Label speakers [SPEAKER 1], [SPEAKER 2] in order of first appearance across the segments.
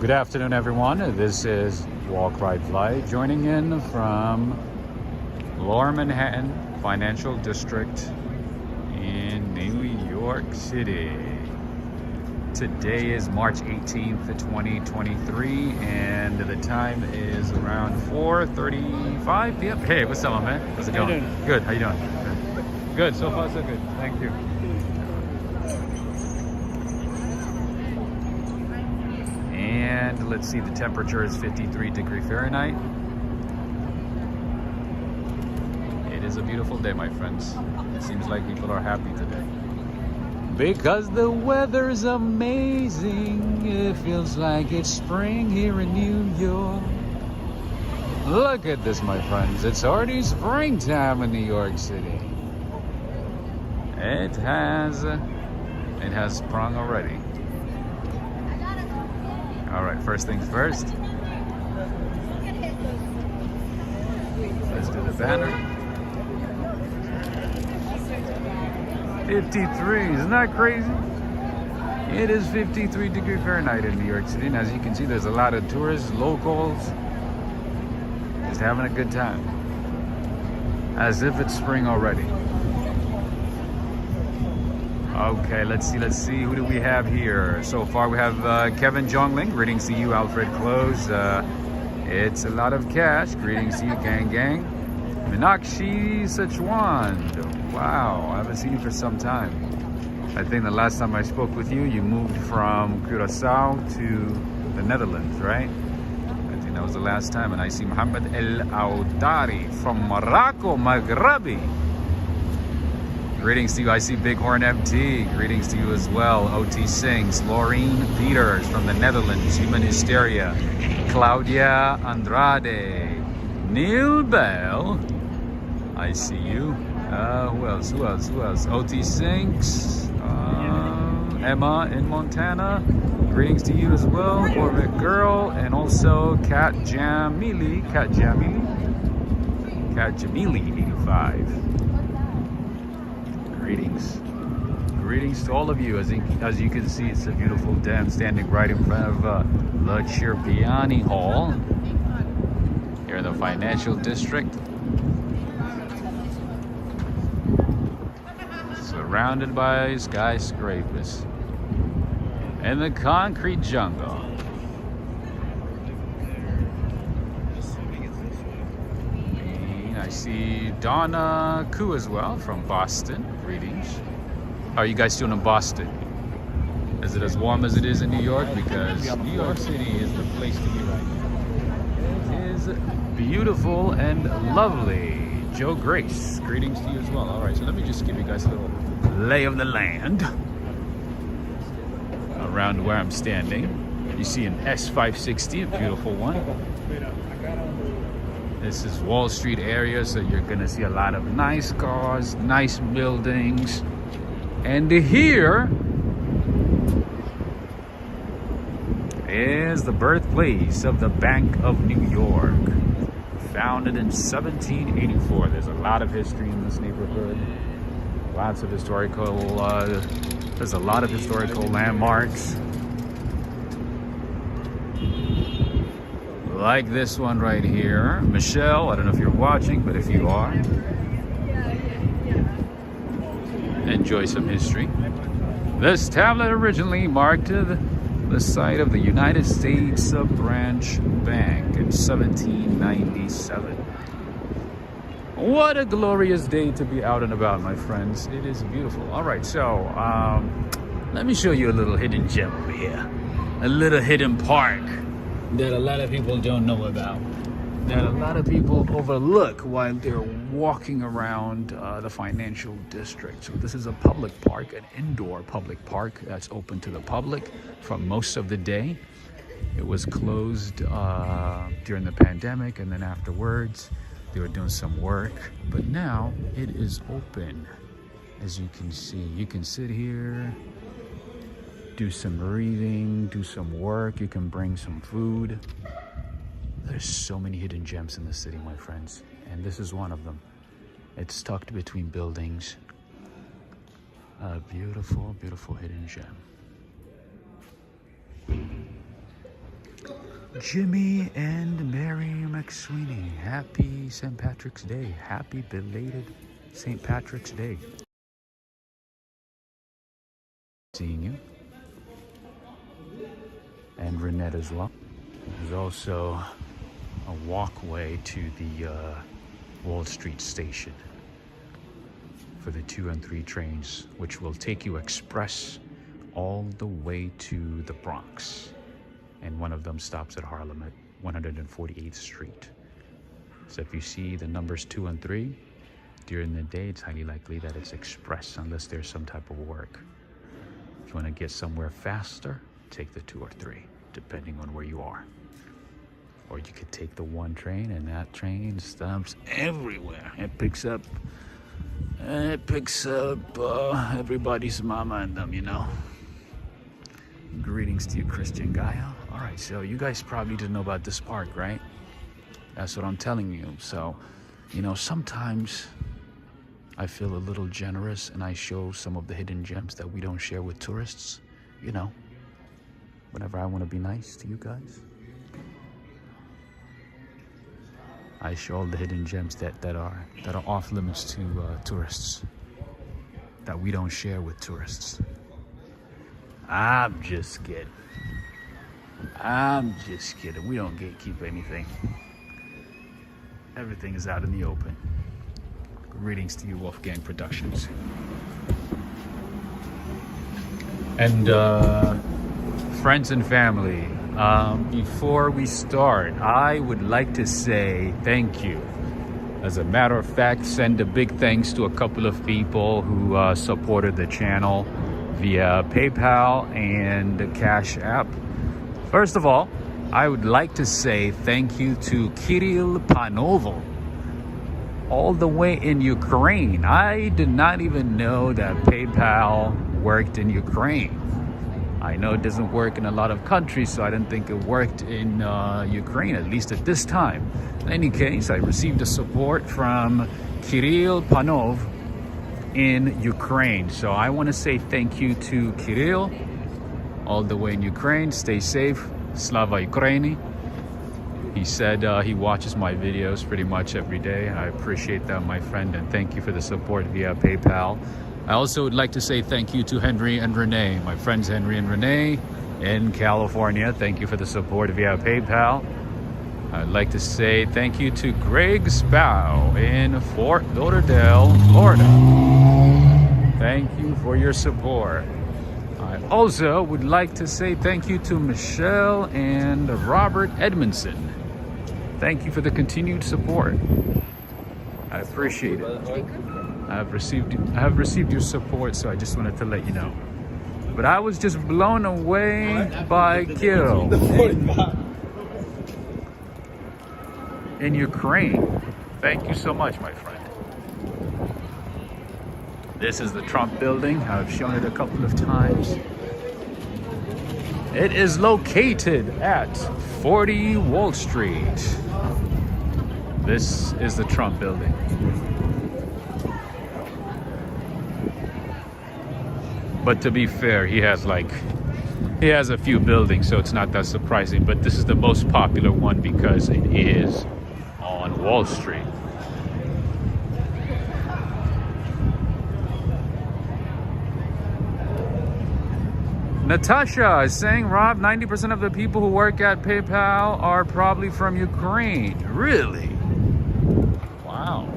[SPEAKER 1] Good afternoon, everyone. This is Walk, Ride, Fly, joining in from Lower Manhattan Financial District in New York City. Today is March 18th, 2023, and the time is around 4:35 p.m. Hey, what's up, my man? How's it going? Good. How you doing? Good. So far, so good. Thank you. And let's see, the temperature is 53 degrees Fahrenheit. It is a beautiful day, my friends. It seems like people are happy today. Because the weather's amazing. It feels like it's spring here in New York. Look at this, my friends. It's already springtime in New York City. It has sprung already. All right, first things first. Let's do the banner. 53, isn't that crazy? It is 53 degrees Fahrenheit in New York City, and as you can see, there's a lot of tourists, locals, just having a good time. As if it's spring already. Okay, let's see. Who do we have here? So far, we have Kevin Jongling. Greetings to you, Alfred Close. It's a lot of cash. Greetings to you, gang. Meenakshi Sichuan. Wow, I haven't seen you for some time. I think the last time I spoke with you, you moved from Curaçao to the Netherlands, right? I think that was the last time. And I see Mohammed El Aoudari from Morocco, Maghrebi. Greetings to you. I see Bighorn MT. Greetings to you as well. OT Sings. Laureen Peters from the Netherlands. Human Hysteria. Claudia Andrade. Neil Bell. I see you. Who else? OT Sings. Emma in Montana. Greetings to you as well. Corvette Girl. And also Kat Jamili 85. Greetings to all of you. As you can see, it's a beautiful day. I'm standing right in front of the Chirpiani Hall here in the Financial District, surrounded by skyscrapers and the concrete jungle. I see Donna Koo as well from Boston. Greetings. How are you guys doing in Boston? Is it as warm as it is in New York? Because New York City is the place to be right now. It is beautiful and lovely. Joe Grace, greetings to you as well. All right, so let me just give you guys a little lay of the land around where I'm standing. You see an S560, a beautiful one. This is Wall Street area, so you're gonna see a lot of nice cars, nice buildings. And here is the birthplace of the Bank of New York. Founded in 1784. There's a lot of history in this neighborhood. Lots of historical, there's a lot of historical landmarks. Like this one right here. Michelle, I don't know if you're watching, but if you are, enjoy some history. This tablet originally marked the site of the United States Branch Bank in 1797. What a glorious day to be out and about, my friends. It is beautiful. All right, so let me show you a little hidden gem over here. A little hidden park that a lot of people don't know about, that a lot of people overlook while they're walking around the Financial District. So this is a public park, an indoor public park that's open to the public for most of the day. It was closed during the pandemic, and then afterwards they were doing some work, but now it is open. As you can see, you can sit here, do some reading, do some work. You can bring some food. There's so many hidden gems in the city, my friends, and this is one of them. It's tucked between buildings. A beautiful, beautiful hidden gem. Jimmy and Mary McSweeney, happy St. Patrick's Day. Happy belated St. Patrick's Day. Seeing you. And Renette as well. There's also a walkway to the Wall Street station for the 2 and 3 trains, which will take you express all the way to the Bronx. And one of them stops at Harlem at 148th Street. So if you see the numbers 2 and 3 during the day, it's highly likely that it's express unless there's some type of work. If you want to get somewhere faster, take the 2 or 3, depending on where you are. Or you could take the 1 train, and that train stops everywhere. It picks up everybody's mama and them, you know. Greetings to you, Christian Gaia. All right, so you guys probably didn't know about this park, right? That's what I'm telling you. So, you know, sometimes I feel a little generous and I show some of the hidden gems that we don't share with tourists. You know, whenever I want to be nice to you guys, I show all the hidden gems that are off limits to tourists, that we don't share with tourists. I'm just kidding. We don't gatekeep anything. Everything is out in the open. Greetings to you, Wolfgang Productions. And friends and family, before we start, I would like to say thank you. As a matter of fact, send a big thanks to a couple of people who supported the channel via PayPal and Cash App. First of all, I would like to say thank you to Kirill Panovo, all the way in Ukraine. I did not even know that PayPal worked in Ukraine. I know it doesn't work in a lot of countries, so I didn't think it worked in Ukraine, at least at this time. In any case, I received the support from Kirill Panov in Ukraine. So I want to say thank you to Kirill, all the way in Ukraine. Stay safe. Slava Ukraini. He said he watches my videos pretty much every day. I appreciate that, my friend, and thank you for the support via PayPal. I also would like to say thank you to Henry and Renee, my friends Henry and Renee in California. Thank you for the support via PayPal. I'd like to say thank you to Greg Spow in Fort Lauderdale, Florida. Thank you for your support. I also would like to say thank you to Michelle and Robert Edmondson. Thank you for the continued support. I appreciate it. I have received your support, so I just wanted to let you know. But I was just blown away by Kirill in Ukraine. Thank you so much, my friend. This is the Trump building. I've shown it a couple of times. It is located at 40 Wall Street. This is the Trump building. But to be fair, he has a few buildings, so it's not that surprising. But this is the most popular one because it is on Wall Street. Natasha is saying, Rob, 90% of the people who work at PayPal are probably from Ukraine. Really? Wow.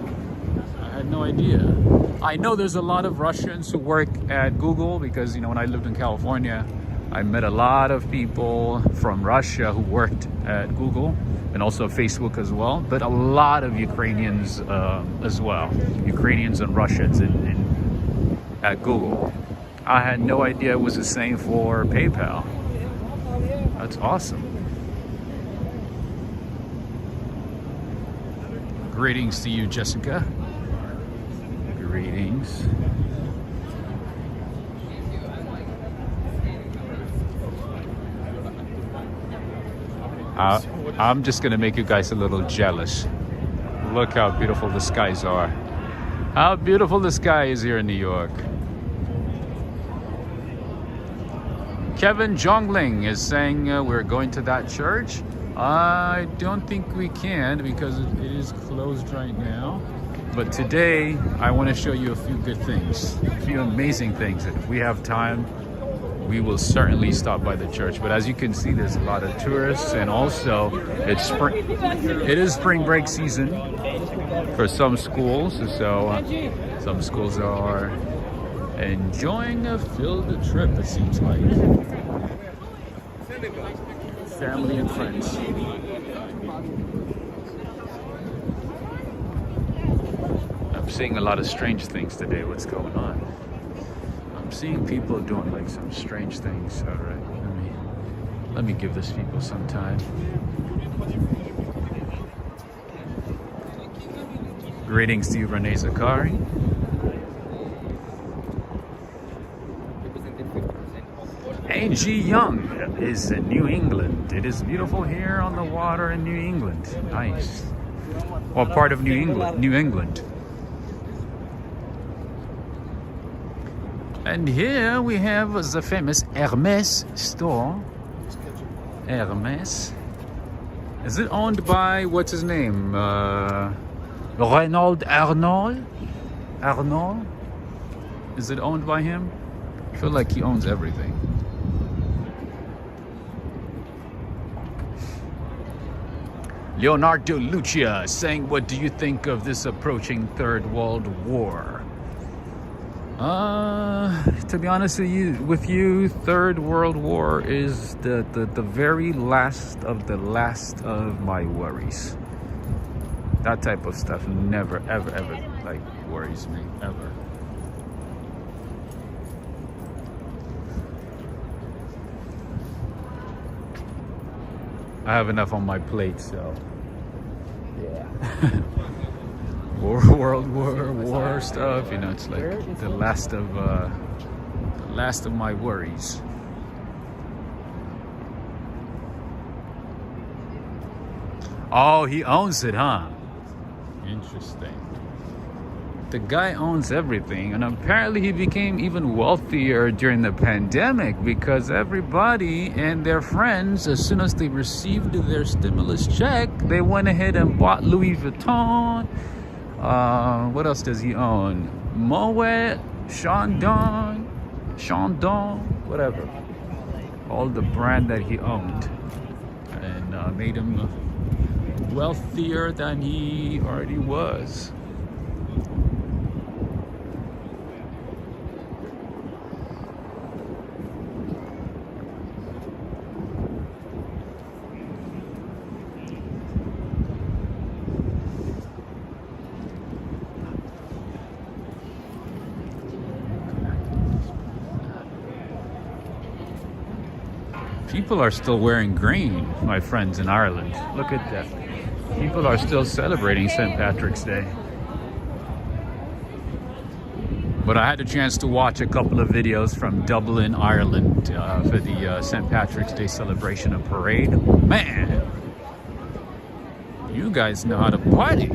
[SPEAKER 1] I had no idea. I know there's a lot of Russians who work at Google because, you know, when I lived in California, I met a lot of people from Russia who worked at Google and also Facebook as well, but a lot of Ukrainians as well. Ukrainians and Russians at Google. I had no idea it was the same for PayPal. That's awesome. Greetings to you, Jessica. Greetings. I'm just gonna make you guys a little jealous. Look how beautiful the skies are. How beautiful the sky is here in New York. Kevin Jongling is saying we're going to that church. I don't think we can because it is closed right now. But today, I want to show you a few good things, a few amazing things. If we have time, we will certainly stop by the church. But as you can see, there's a lot of tourists, and also it is spring break season for some schools. So some schools are enjoying a field trip, it seems like. Family and friends. I'm seeing a lot of strange things today. What's going on? I'm seeing people doing like some strange things. All right, let me give these people some time. Greetings to you, Renee Zakari. A.G. Young is in New England. It is beautiful here on the water in New England. Nice. What part of New England? New England. And here we have the famous Hermes store. Hermes. Is it owned by, what's his name? Reynold Arnold? Arnold? Is it owned by him? I feel like he owns everything. Leonardo Lucia saying, what do you think of this approaching Third World War? To be honest with you, Third World War is the very last of my worries. That type of stuff never, ever, like worries me, ever. I have enough on my plate, so yeah. World War stuff, you know, it's like the last of my worries. Oh, he owns it, huh? Interesting. The guy owns everything, and apparently he became even wealthier during the pandemic because everybody and their friends, as soon as they received their stimulus check, they went ahead and bought Louis Vuitton. What else does he own? Moet, Chandon, whatever. All the brand that he owned, and made him wealthier than he already was. People are still wearing green, my friends in Ireland. Look at that. People are still celebrating St. Patrick's Day. But I had a chance to watch a couple of videos from Dublin, Ireland for the St. Patrick's Day celebration and parade. Man, you guys know how to party.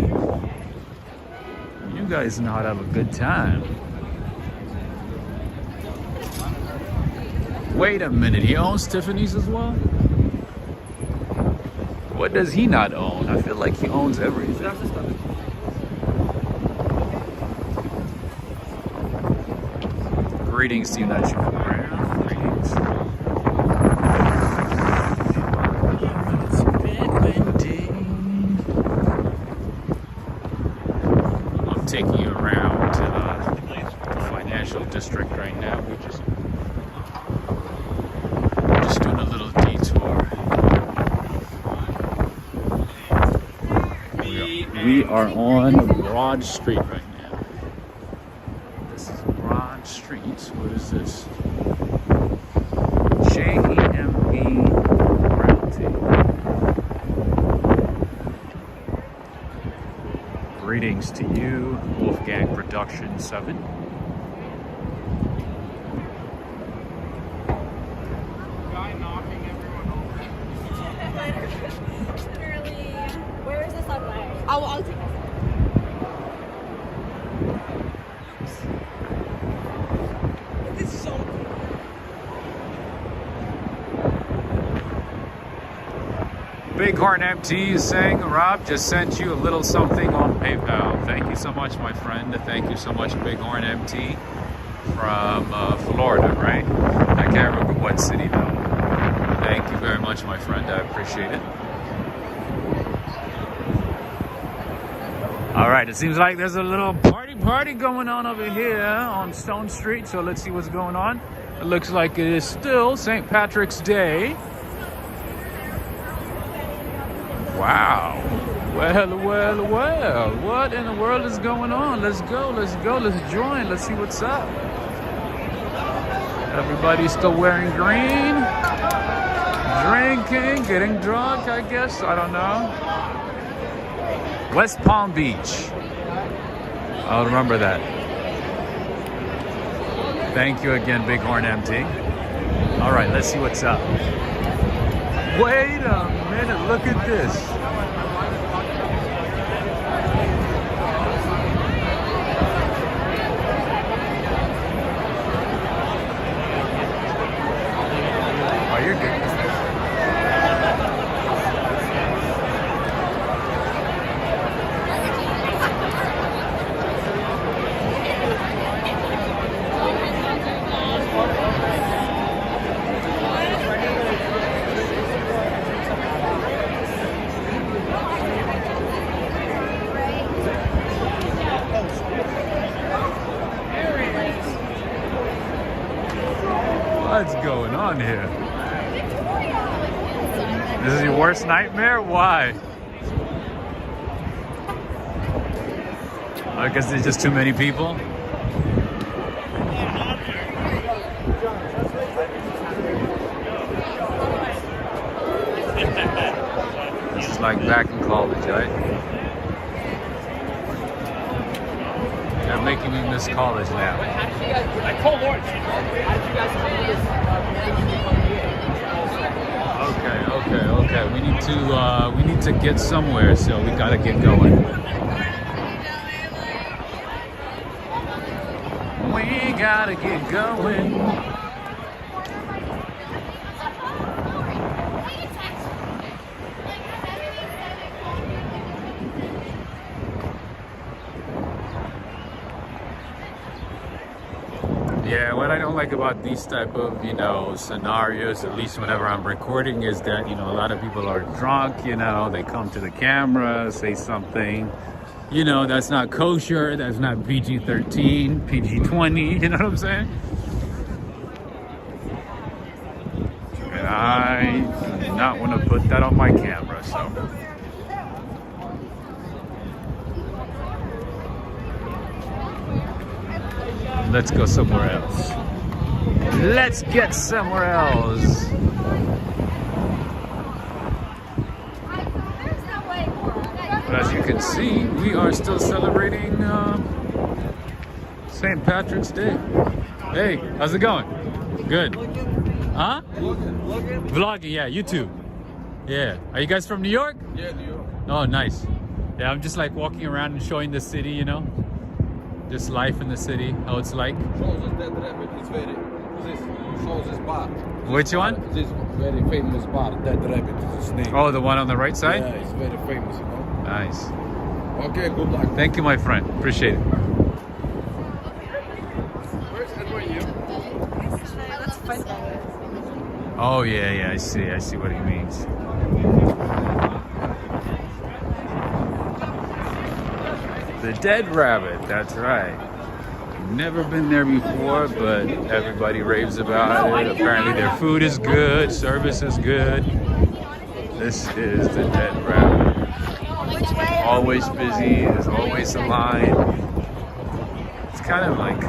[SPEAKER 1] You guys know how to have a good time. Wait a minute, he owns Tiffany's as well? What does he not own? I feel like he owns everything. Greetings to you, Nacho. Greetings. It's been I'm taking you around to the financial district right now. We're just doing a little detour. We are on Broad Street right now. This is Broad Street. What is this? JEMB Realty. Greetings to you, Wolfgang Production 7.
[SPEAKER 2] Where is this on my? I'll take it. This is so cool.
[SPEAKER 1] Big Bighorn MT is saying, Rob just sent you a little something on PayPal. Thank you so much, my friend. Thank you so much, Bighorn MT from Florida, right? I can't remember what city though. Thank you very much, my friend. I appreciate it. All right, it seems like there's a little party going on over here on Stone Street. So let's see what's going on. It looks like it is still St. Patrick's Day. Wow. Well. What in the world is going on? Let's go. Let's join. Let's see what's up. Everybody's still wearing green. Drinking, getting drunk, I guess. I don't know. West Palm Beach. I'll remember that. Thank you again, Bighorn MT. All right, let's see what's up. Wait a minute, look at this. Oh, you're good. What's going on here? This is your worst nightmare? Why? I guess there's just too many people. This is like back in college, right? They're making me miss college now.
[SPEAKER 3] I told Lawrence. How did you guys do this?
[SPEAKER 1] Okay. We need to get somewhere, so we gotta get going. We gotta get going. Yeah, what I don't like about these type of, scenarios, at least whenever I'm recording, is that, a lot of people are drunk, they come to the camera, say something, that's not kosher, that's not PG-13, PG-20, you know what I'm saying? And I do not want to put that on my camera, so. Let's go somewhere else. Let's get somewhere else. But as you can see, we are still celebrating St. Patrick's Day. Hey, how's it going? Good. Huh? Vlogging, yeah, YouTube. Yeah. Are you guys from New York?
[SPEAKER 3] Yeah, New York.
[SPEAKER 1] Oh, nice. Yeah, I'm just like walking around and showing the city, just life in the city, how it's like.
[SPEAKER 3] Shows us that rabbit is shows this bar.
[SPEAKER 1] Which one?
[SPEAKER 3] This very famous bar, that rabbit is his name.
[SPEAKER 1] Oh, the one on the right side?
[SPEAKER 3] Yeah, it's very famous,
[SPEAKER 1] Nice.
[SPEAKER 3] Okay, good luck.
[SPEAKER 1] Thank you, my friend. Appreciate it.
[SPEAKER 3] Where's Edward, you?
[SPEAKER 1] Oh, yeah, I see what he means. The Dead Rabbit, that's right. Never been there before, but everybody raves about it. Apparently their food is good, service is good. This is the Dead Rabbit. Always busy, there's always a line. It's kind of like,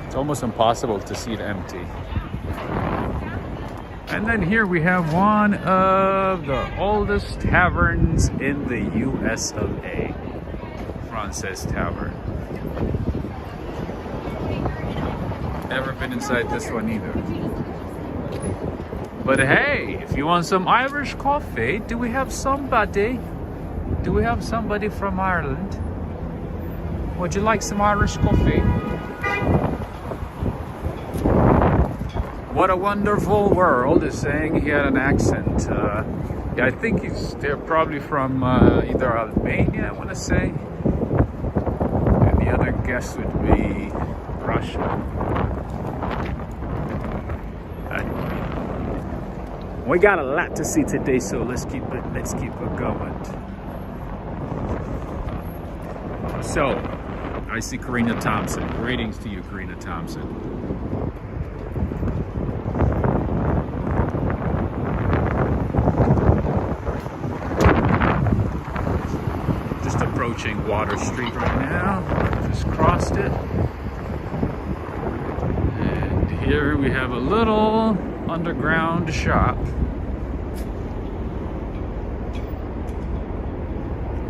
[SPEAKER 1] it's almost impossible to see it empty. And then here we have one of the oldest taverns in the US of A. Frances Tavern. Never been inside this one either. But hey, if you want some Irish coffee, do we have somebody? Do we have somebody from Ireland? Would you like some Irish coffee? What a Wonderful World is saying he had an accent. Yeah, I think they're probably from either Albania, I want to say. And the other guess would be Russia. We got a lot to see today, so let's keep it going. So, I see Karina Thompson. Greetings to you, Karina Thompson. Just approaching Water Street right now. Just crossed it. And here we have a little underground shop.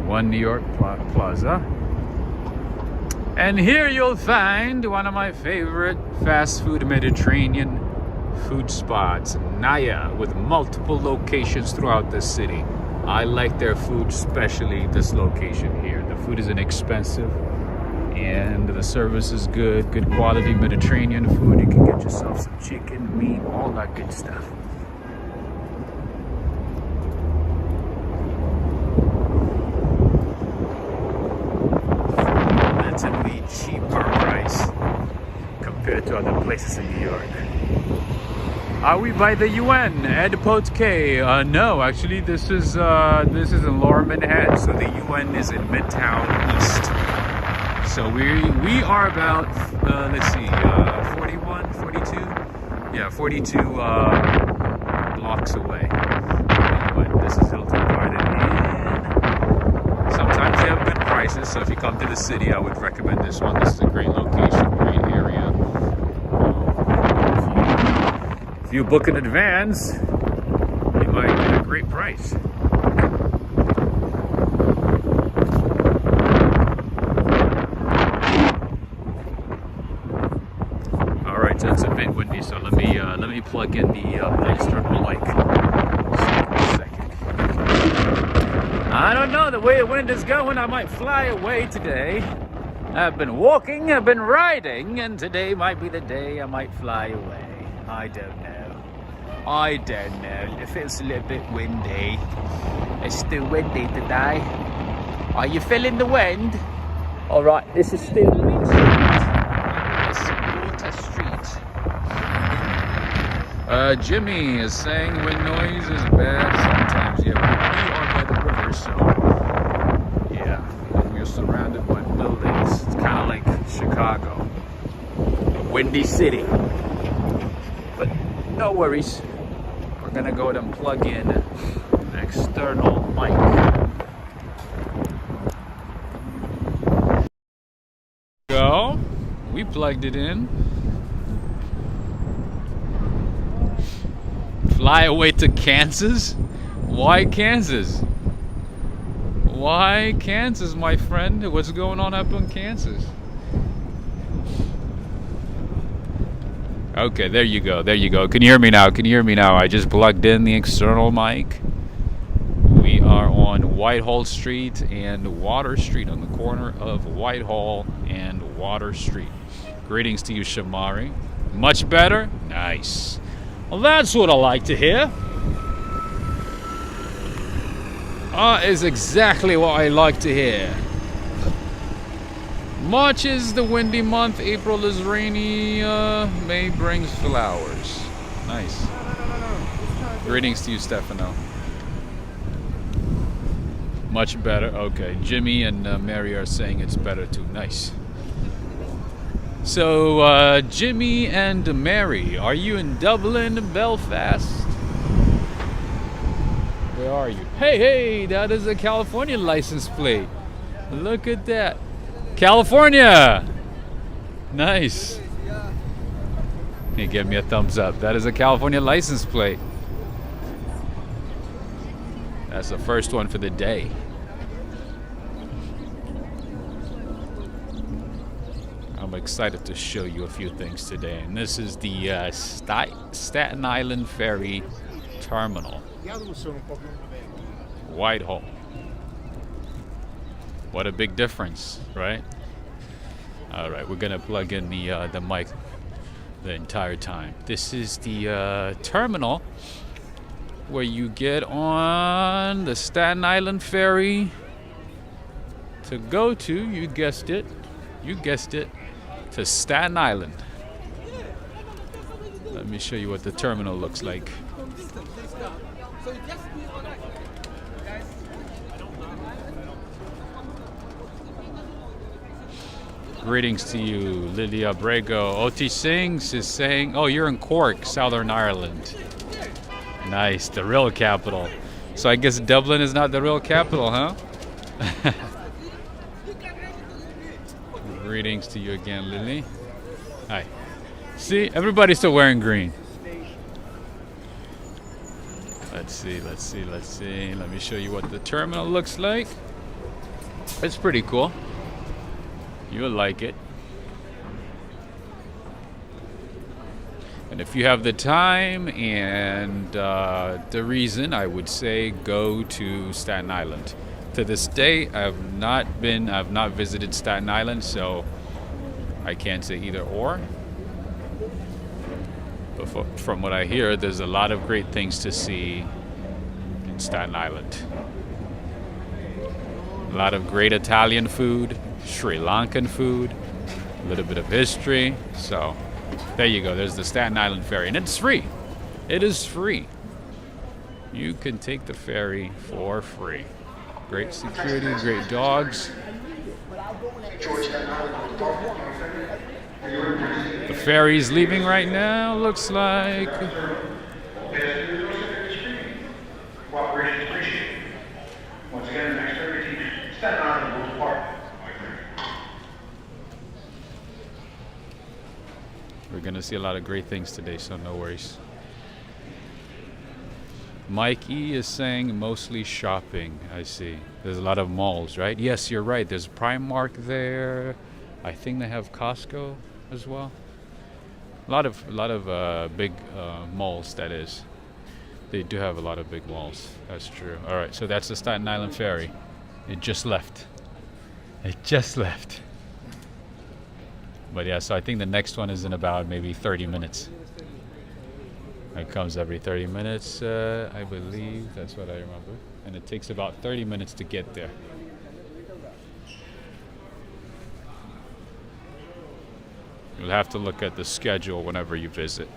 [SPEAKER 1] One New York Plaza. And here you'll find one of my favorite fast food Mediterranean food spots, Naya, with multiple locations throughout the city. I like their food, especially this location here. The food is inexpensive and the service is good quality Mediterranean food. You can get yourself some chicken, meat, all that good stuff. Relatively cheaper price compared to other places in New York. Are we by the UN? Ed Potke? No, actually this is in Lower Manhattan, so the UN is in Midtown East. So we are about let's see, 41, 42? Yeah, 42 blocks away. Anyway, this is Hilton Garden Inn. Sometimes they have good prices, so if you come to the city, I would recommend this one. This is a great location, great area. If you book in advance, you might get a great price. All right, so it's a bit windy, so let me plug in the external mic. I don't know, the way the wind is going, I might fly away today. I've been walking, I've been riding, and today might be the day I might fly away. I don't know. It feels a little bit windy. It's still windy today. Are you feeling the wind? Alright, this is still Water Street. Jimmy is saying wind noise is bad sometimes. Yeah, we are by the river, so yeah, we're surrounded by buildings. It's kind of like Chicago, a windy city. But no worries. We're gonna go ahead and plug in an external mic. Go. We plugged it in. Fly away to Kansas? Why Kansas? Why Kansas, my friend? What's going on up in Kansas? Okay, there you go. There you go. Can you hear me now? Can you hear me now? I just plugged in the external mic. We are on Whitehall Street and Water Street, on the corner of Whitehall and Water Street. Greetings to you, Shamari. Much better? Nice. Well, that's what I like to hear. Is exactly what I like to hear. March is the windy month, April is rainy, May brings flowers. Nice. Greetings to you, Stefano. Much better. Okay, Jimmy and Mary are saying it's better too. Nice. So, Jimmy and Mary, are you in Dublin, Belfast? Where are you? Hey, that is a California license plate. Look at that. California! Nice. Hey, give me a thumbs up. That is a California license plate. That's the first one for the day. I'm excited to show you a few things today. And this is the Staten Island Ferry Terminal. Whitehall. What a big difference, right? All right, we're gonna plug in the mic, the entire time. This is the terminal where you get on the Staten Island Ferry to go to, you guessed it, to Staten Island. Let me show you what the terminal looks like. Greetings to you, Lydia Brego. Oti Sings is saying, oh, you're in Cork, Southern Ireland. Nice, the real capital. So I guess Dublin is not the real capital, huh? Greetings to you again, Lily. Hi. See, everybody's still wearing green. Let's see. Let me show you what the terminal looks like. It's pretty cool. You'll like it. And if you have the time and the reason, I would say go to Staten Island. To this day, I've not visited Staten Island, so I can't say either or. But from what I hear, there's a lot of great things to see in Staten Island. A lot of great Italian food, Sri Lankan food, a little bit of history. So there you go. There's the Staten Island Ferry, and it's free. It is free. You can take the ferry for free. Great security, great dogs. The ferry's leaving right now, looks like.
[SPEAKER 4] Once again, the next ferry team, Staten Island will depart.
[SPEAKER 1] We're gonna see a lot of great things today, so no worries. Mike E is saying mostly shopping. I see. There's a lot of malls, right? Yes, you're right. There's Primark there. I think they have Costco as well. A lot of big malls. That is. They do have a lot of big malls. That's true. All right. So that's the Staten Island Ferry. It just left. But yeah. So I think the next one is in about maybe 30 minutes. It comes every 30 minutes, I believe. That's what I remember. And it takes about 30 minutes to get there. You'll have to look at the schedule whenever you visit.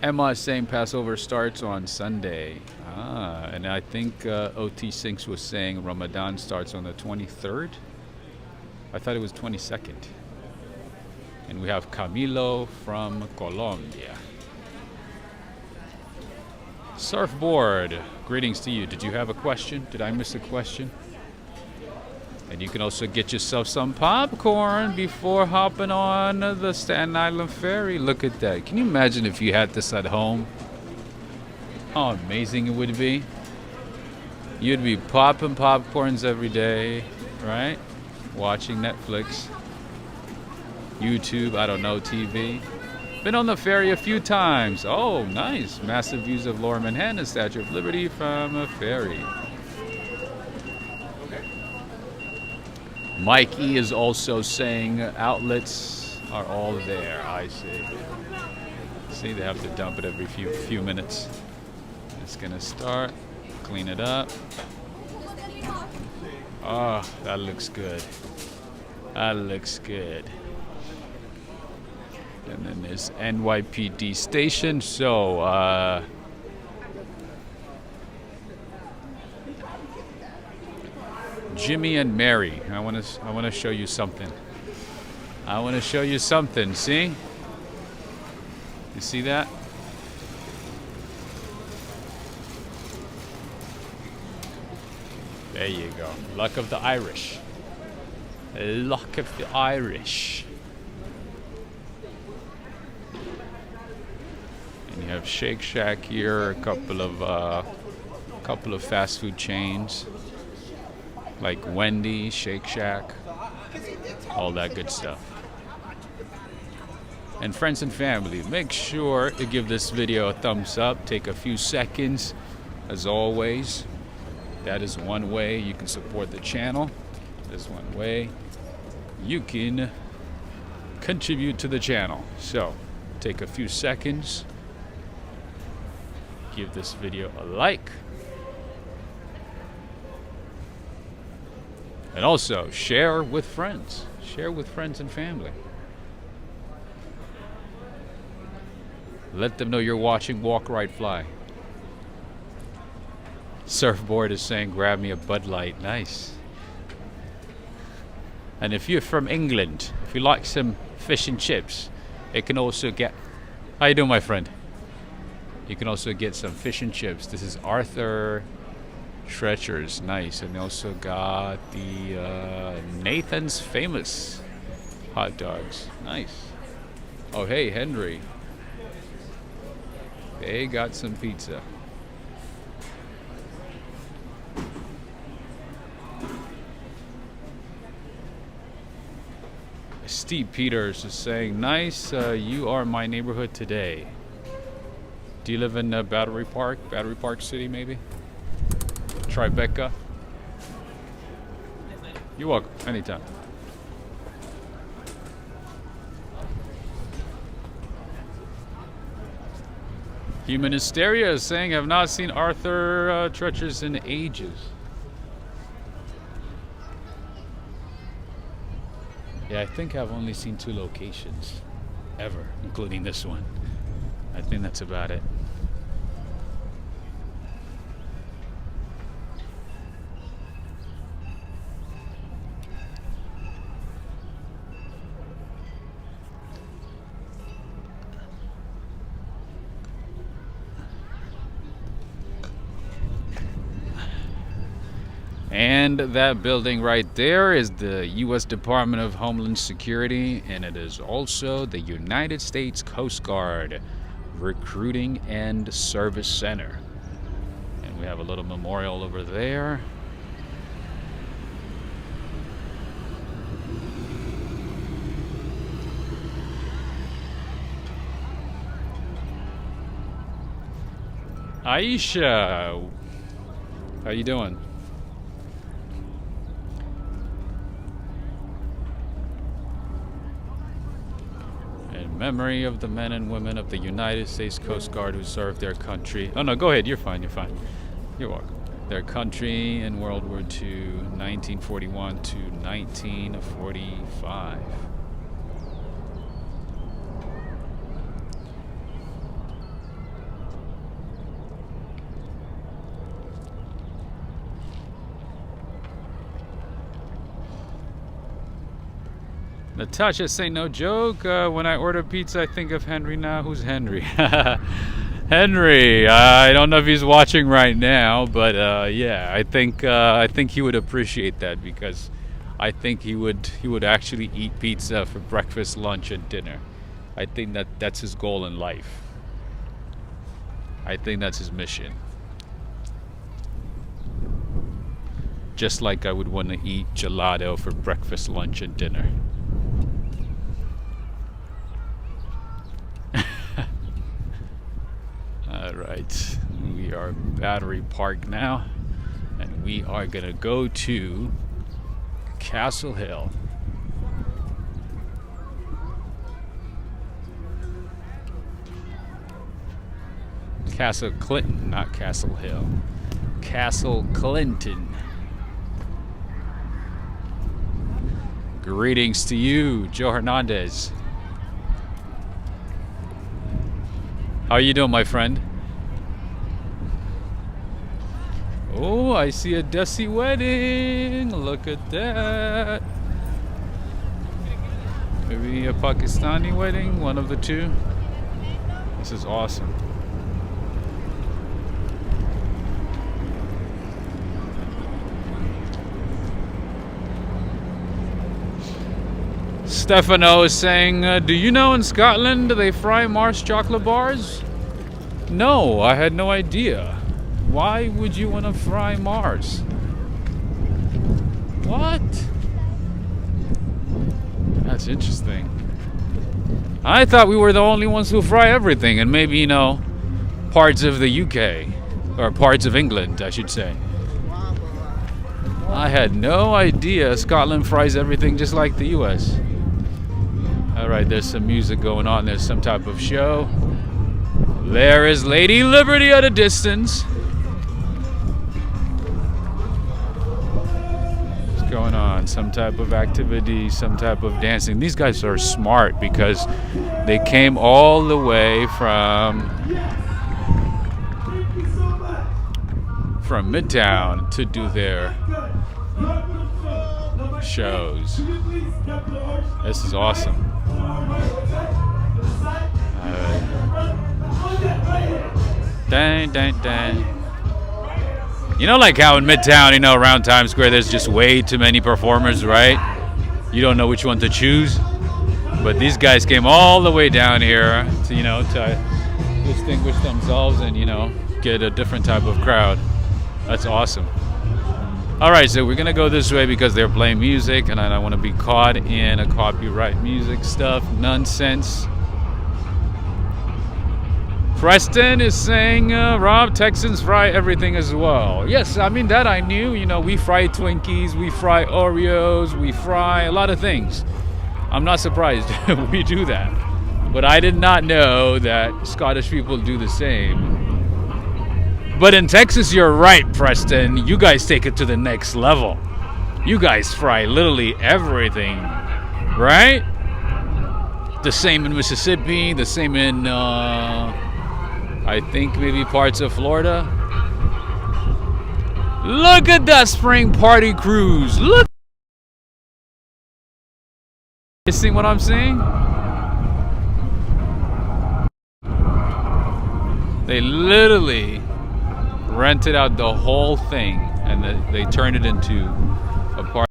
[SPEAKER 1] Emma is saying Passover starts on Sunday. And I think OT Sinks was saying Ramadan starts on the 23rd. I thought it was 22nd. And we have Camilo from Colombia. Surfboard, greetings to you. Did you have a question? Did I miss a question? And you can also get yourself some popcorn before hopping on the Staten Island Ferry. Look at that. Can you imagine if you had this at home? How amazing it would be. You'd be popping popcorns every day, right? Watching Netflix. YouTube, I don't know, TV. Been on the ferry a few times. Oh, nice. Massive views of Lower Manhattan, Statue of Liberty from a ferry. Mike E is also saying outlets are all there. I see. See, they have to dump it every few minutes. It's gonna start. Clean it up. Oh, that looks good. That looks good. And then there's NYPD station. So, Jimmy and Mary. I want to show you something. I want to show you something. See? You see that? There you go. Luck of the Irish. Luck of the Irish. And you have Shake Shack here, a couple of fast food chains like Wendy's, Shake Shack, all that good stuff. And friends and family, make sure to give this video a thumbs up. Take a few seconds, as always. That is one way you can support the channel. That is one way you can contribute to the channel. So take a few seconds, give this video a like, and also share with friends. Share with friends and family. Let them know you're watching Walk, Ride, Fly. Surfboard is saying, grab me a Bud Light. Nice. And if you're from England, if you like some fish and chips, it can also get... How you doing, my friend? You can also get some fish and chips. This is Arthur Treacher's. Nice. And they also got the Nathan's Famous hot dogs. Nice. Oh, hey, Henry. They got some pizza. Steve Peters is saying, nice, you are my neighborhood today. Do you live in Battery Park City, maybe? Tribeca? You're welcome, anytime. Human Hysteria is saying, I've not seen Arthur Treacher's in ages. Yeah, I think I've only seen 2 locations ever, including this one. I think that's about it. And that building right there is the U.S. Department of Homeland Security, and it is also the United States Coast Guard Recruiting and Service Center. And we have a little memorial over there. Aisha, how you doing? Memory of the men and women of the United States Coast Guard who served their country. Oh no, go ahead, you're fine, you're fine. You're welcome. Their country in World War II, 1941 to 1945. Natasha saying, no joke, when I order pizza I think of Henry now. Who's Henry? Henry, I don't know if he's watching right now, but yeah, I think he would appreciate that, because I think he would actually eat pizza for breakfast, lunch, and dinner. I think that's his goal in life. I think that's his mission. Just like I would want to eat gelato for breakfast, lunch, and dinner. Alright, we are Battery Park now, and we are gonna go to Castle Hill. Castle Clinton, not Castle Hill. Castle Clinton. Greetings to you, Joe Hernandez. How are you doing, my friend? Oh, I see a Desi wedding. Look at that. Maybe a Pakistani wedding, one of the two. This is awesome. Stefano is saying, do you know in Scotland they fry Mars chocolate bars? No, I had no idea. Why would you want to fry Mars? What? That's interesting. I thought we were the only ones who fry everything, and maybe, you know, parts of the UK, or parts of England, I should say. I had no idea Scotland fries everything just like the US. All right, there's some music going on. There's some type of show. There is Lady Liberty at a distance. What's going on? Some type of activity, some type of dancing. These guys are smart because they came all the way from Midtown to do their shows. This is awesome. Dang, dang, dang. You know, like how in Midtown, you know, around Times Square, there's just way too many performers, right? You don't know which one to choose. But these guys came all the way down here to, you know, to distinguish themselves and, you know, get a different type of crowd. That's awesome. All right, so we're gonna go this way because they're playing music, and I don't want to be caught in a copyright music stuff nonsense. Preston is saying, Rob, Texans fry everything as well. Yes, I mean, that I knew. You know, we fry Twinkies, we fry Oreos, we fry a lot of things. I'm not surprised we do that. But I did not know that Scottish people do the same. But in Texas, you're right, Preston. You guys take it to the next level. You guys fry literally everything, right? The same in Mississippi, the same in, I think maybe parts of Florida. Look at that spring party cruise. Look. You see what I'm saying? They literally rented out the whole thing and they turned it into a party.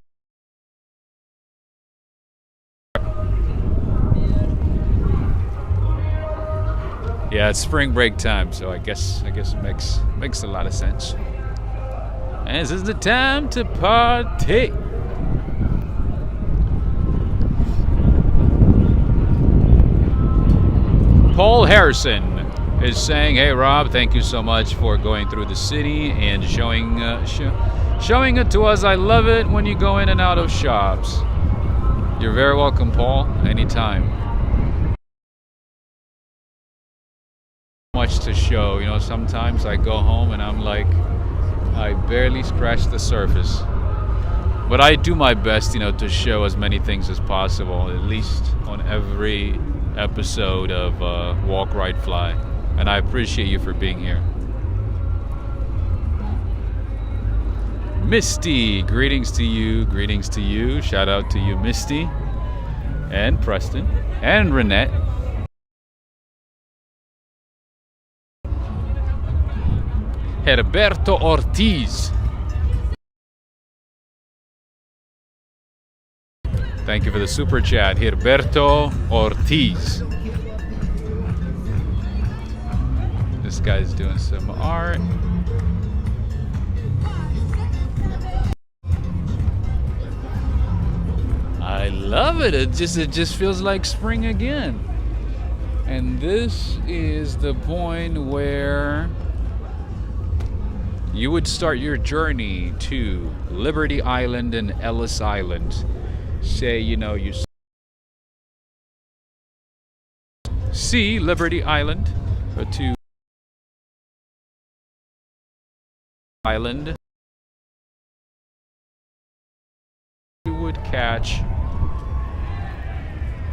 [SPEAKER 1] Yeah, it's spring break time, so I guess it makes a lot of sense. And this is the time to party. Paul Harrison is saying, "Hey Rob, thank you so much for going through the city and showing it to us. I love it when you go in and out of shops." You're very welcome, Paul. Anytime. Much to show, you know. Sometimes I go home and I'm like, I barely scratched the surface. But I do my best, you know, to show as many things as possible, at least on every episode of Walk, Ride, Fly. And I appreciate you for being here. Misty, greetings to you, greetings to you. Shout out to you, Misty, and Preston, and Renette. Herberto Ortiz. Thank you for the super chat, Herberto Ortiz. This guy's doing some art. I love it. It just feels like spring again. And this is the point where you would start your journey to Liberty Island and Ellis Island. Say, you know, you see Liberty Island, or to Island, you would catch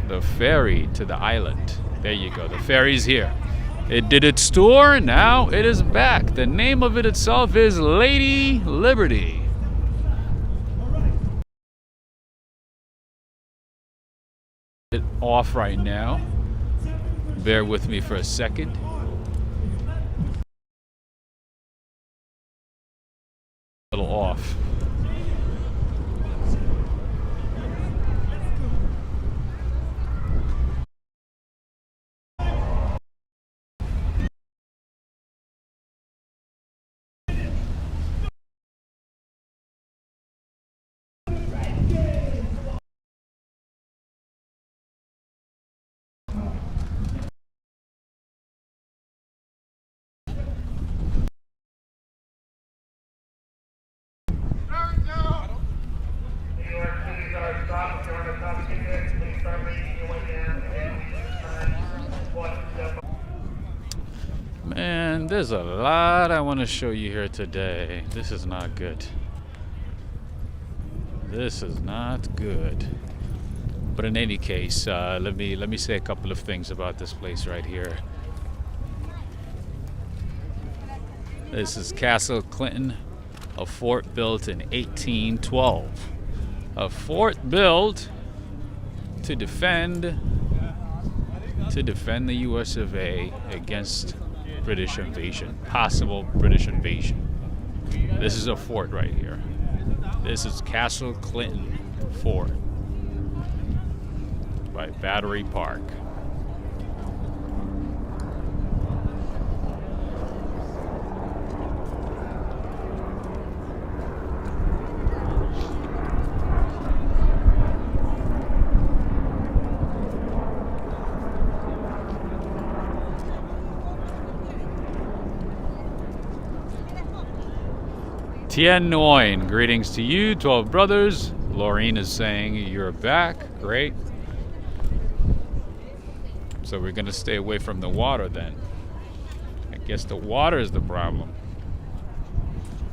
[SPEAKER 1] the ferry to the island. There you go, the ferry's here. It did its tour, now it is back. The name of it itself is Lady Liberty. It off right now. Bear with me for a second. A little off. There's a lot I want to show you here today. This is not good. This is not good. But in any case, let me say a couple of things about this place right here. This is Castle Clinton, a fort built in 1812. A fort built to defend the U.S. of A. against British invasion, possible British invasion. This is a fort right here. This is Castle Clinton Fort by Battery Park. Tien Nguyen, greetings to you, 12 brothers. Laureen is saying you're back. Great. So we're going to stay away from the water then. I guess the water is the problem.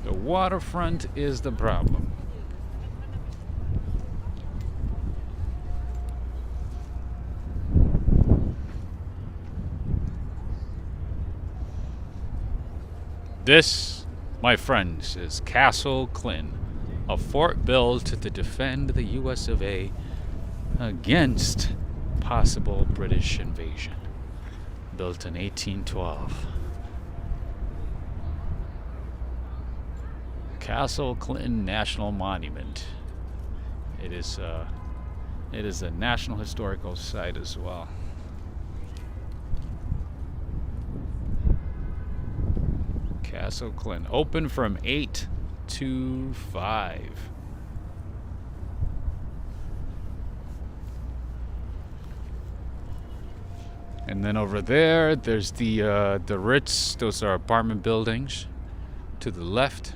[SPEAKER 1] The waterfront is the problem. This, my friends, is Castle Clinton, a fort built to defend the U.S. of A. against possible British invasion. Built in 1812. Castle Clinton National Monument. It is a National Historical Site as well. Castle Clinton, open from 8 to 5. And then over there, there's the Ritz. Those are apartment buildings to the left.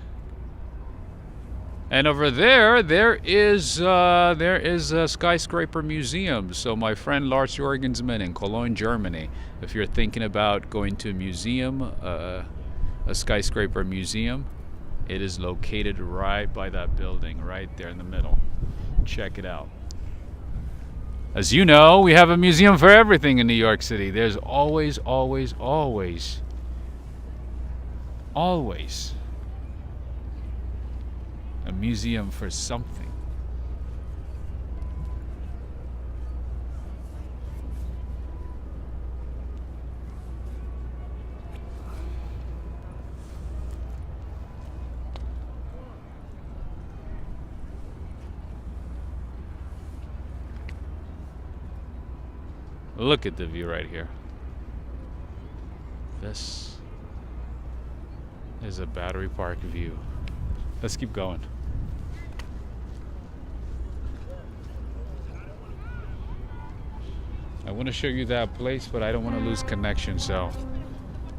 [SPEAKER 1] And over there is a skyscraper museum. So my friend Lars Jorgensman in Cologne, Germany, if you're thinking about going to a museum, a skyscraper museum, it is located right by that building, right there in the middle. Check it out. As you know, we have a museum for everything in New York City. There's always a museum for something. Look at the view right here. This is a Battery Park view. Let's keep going. I want to show you that place, but I don't want to lose connection, so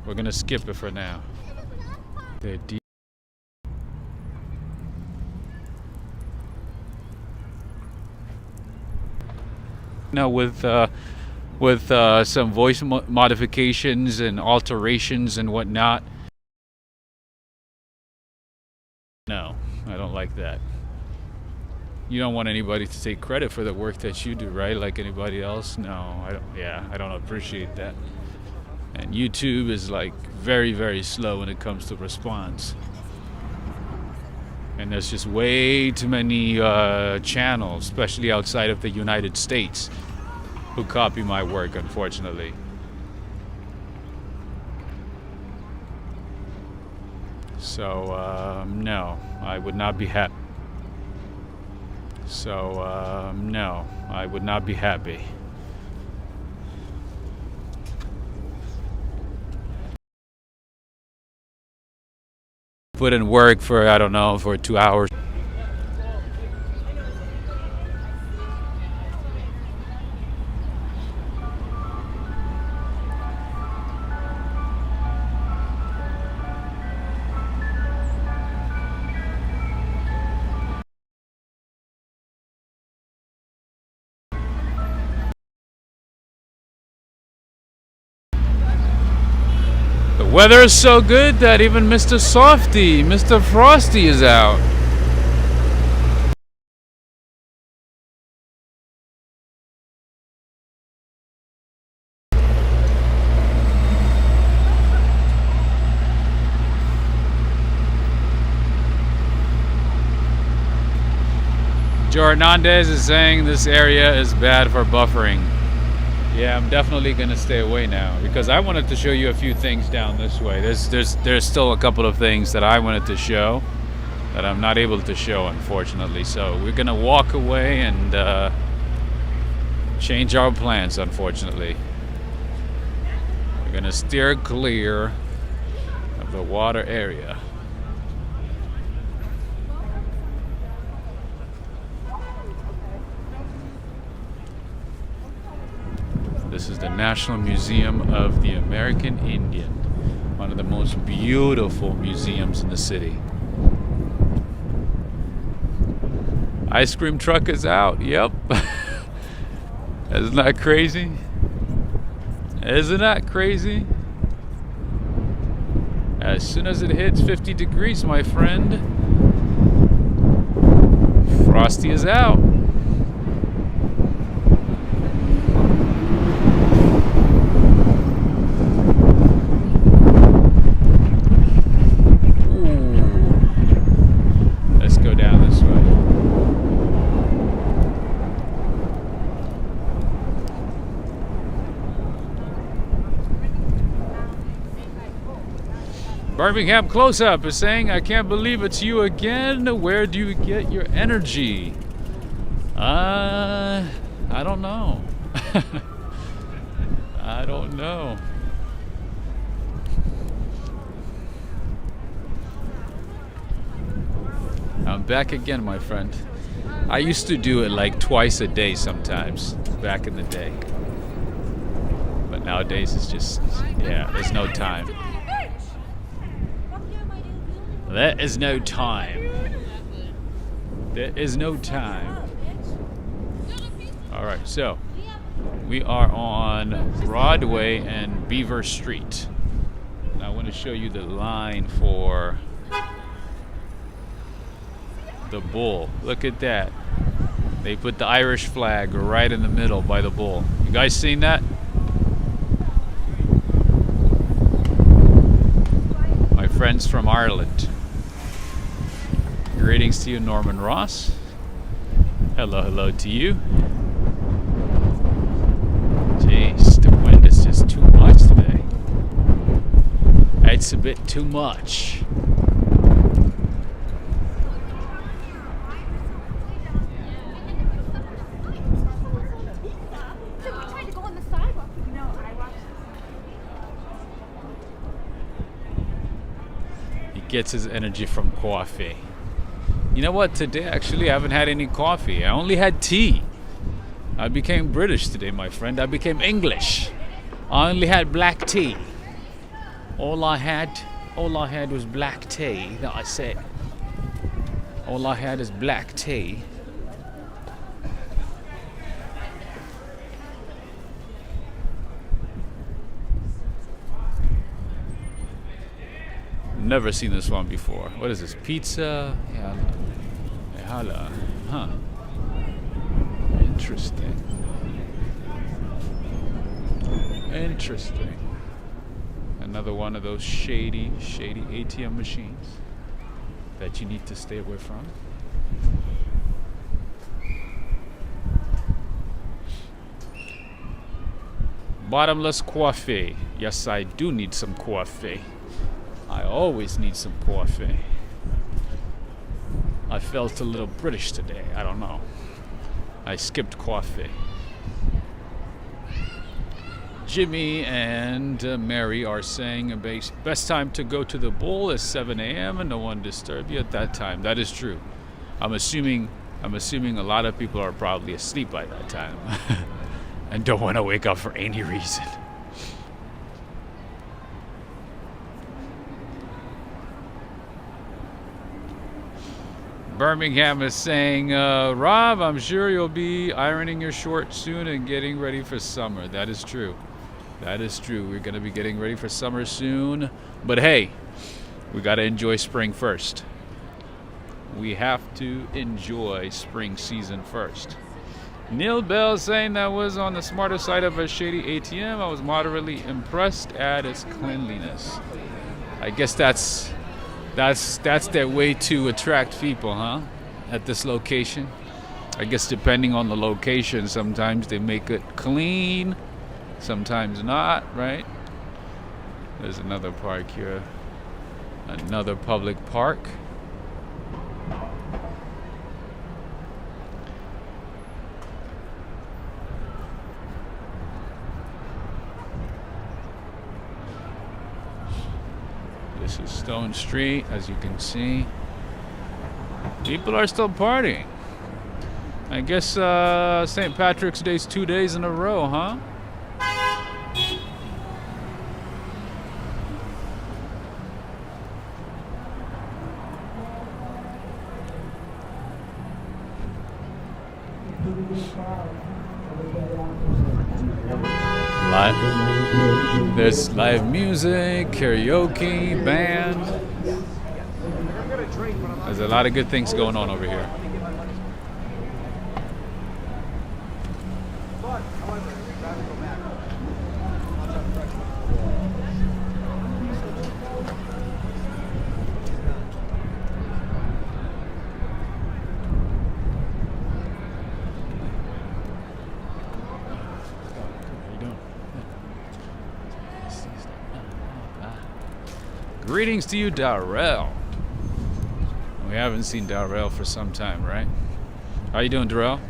[SPEAKER 1] we're going to skip it for now. Now with some voice modifications and alterations and whatnot. No, I don't like that. You don't want anybody to take credit for the work that you do, right? Like anybody else? No, I don't. Yeah, I don't appreciate that. And YouTube is like very slow when it comes to response. And there's just way too many channels, especially outside of the United States, who copy my work, unfortunately. So, no, I would not be happy. So, no, I would not be happy. Put in work for, I don't know, for 2 hours. Weather is so good that even Mr. Softy, Mr. Frosty is out. Joe Hernandez is saying this area is bad for buffering. Yeah, I'm definitely gonna stay away now because I wanted to show you a few things down this way. There's still a couple of things that I wanted to show that I'm not able to show, unfortunately. So we're gonna walk away and change our plans, unfortunately. We're gonna steer clear of the water area. This is the National Museum of the American Indian, one of the most beautiful museums in the city. Ice cream truck is out, yep. Isn't that crazy? Isn't that crazy? As soon as it hits 50 degrees, my friend, Frosty is out. Birmingham Close-Up is saying, I can't believe it's you again. Where do you get your energy? I don't know. I don't know. I'm back again, my friend. I used to do it like twice a day sometimes, back in the day. But nowadays it's just, yeah, there's no time. There is no time. There is no time. Alright, so we are on Broadway and Beaver Street. And I want to show you the line for the bull. Look at that. They put the Irish flag right in the middle by the bull. You guys seen that? My friends from Ireland. Greetings to you, Norman Ross. Hello, hello to you. Jeez, the wind is just too much today. It's a bit too much. He gets his energy from coffee. You know what? Today, actually, I haven't had any coffee. I only had tea. I became British today, my friend. I became English. I only had black tea. All I had was black tea. That I said. All I had is black tea. Never seen this one before. What is this? Pizza? Yeah. Hala. Huh. Interesting. Interesting. Another one of those shady ATM machines that you need to stay away from. Bottomless coffee. Yes, I do need some coffee. I always need some coffee. I felt a little British today. I don't know. I skipped coffee. Jimmy and Mary are saying best time to go to the bowl is 7 a.m. and no one disturb you at that time. That is true. I'm assuming a lot of people are probably asleep by that time and don't want to wake up for any reason. Birmingham is saying, Rob, I'm sure you'll be ironing your shorts soon and getting ready for summer. That is true. That is true. We're going to be getting ready for summer soon. But hey, we got to enjoy spring first. We have to enjoy spring season first. Neil Bell saying that was on the smarter side of a shady ATM. I was moderately impressed at its cleanliness. I guess that's their way to attract people, huh? At this location. I guess depending on the location, sometimes they make it clean, sometimes not, right? There's another park here. Another public park. This is Stone Street, as you can see. People are still partying. I guess St. Patrick's Day's 2 days in a row, huh? There's live music, karaoke, band. There's a lot of good things going on over here. Greetings to you, Darrell. We haven't seen Darrell for some time, right? How you doing, Darrell?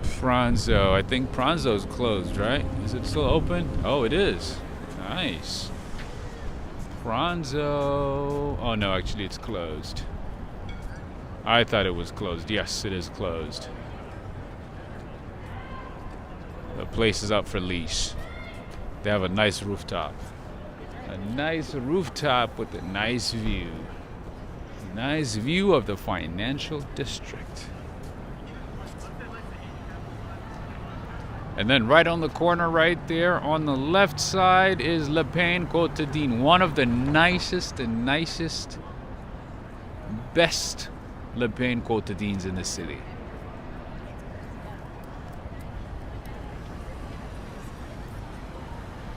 [SPEAKER 1] Pranzo. I think Pranzo's closed, right? Is it still open? Oh, it is. Nice. Pranzo. Oh, no, actually, it's closed. I thought it was closed. Yes, it is closed. The place is up for lease. They have a nice rooftop. A nice rooftop with a nice view. Nice view of the financial district. And then right on the corner right there on the left side is Le Pen Contadine. One of the nicest, best Le Pen Contadines in the city.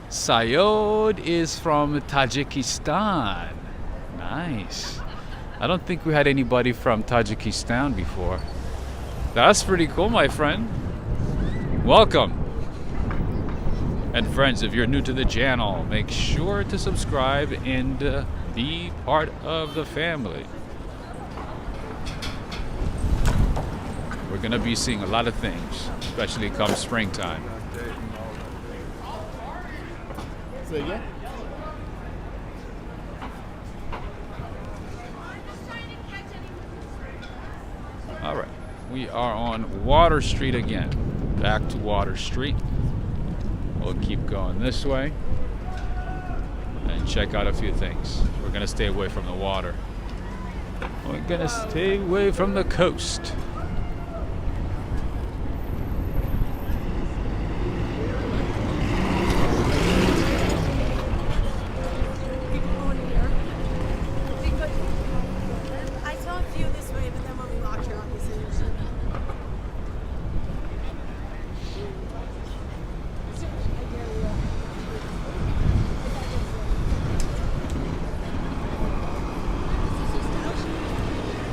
[SPEAKER 1] Sayod is from Tajikistan. Nice. I don't think we had anybody from Tajikistan before. That's pretty cool, my friend. Welcome. And friends, if you're new to the channel, make sure to subscribe and be part of the family. We're going to be seeing a lot of things, especially come springtime.
[SPEAKER 3] Say again?
[SPEAKER 1] All right, we are on Water Street again. Back to Water Street. We'll keep going this way and check out a few things. We're going to stay away from the water. We're going to stay away from the coast.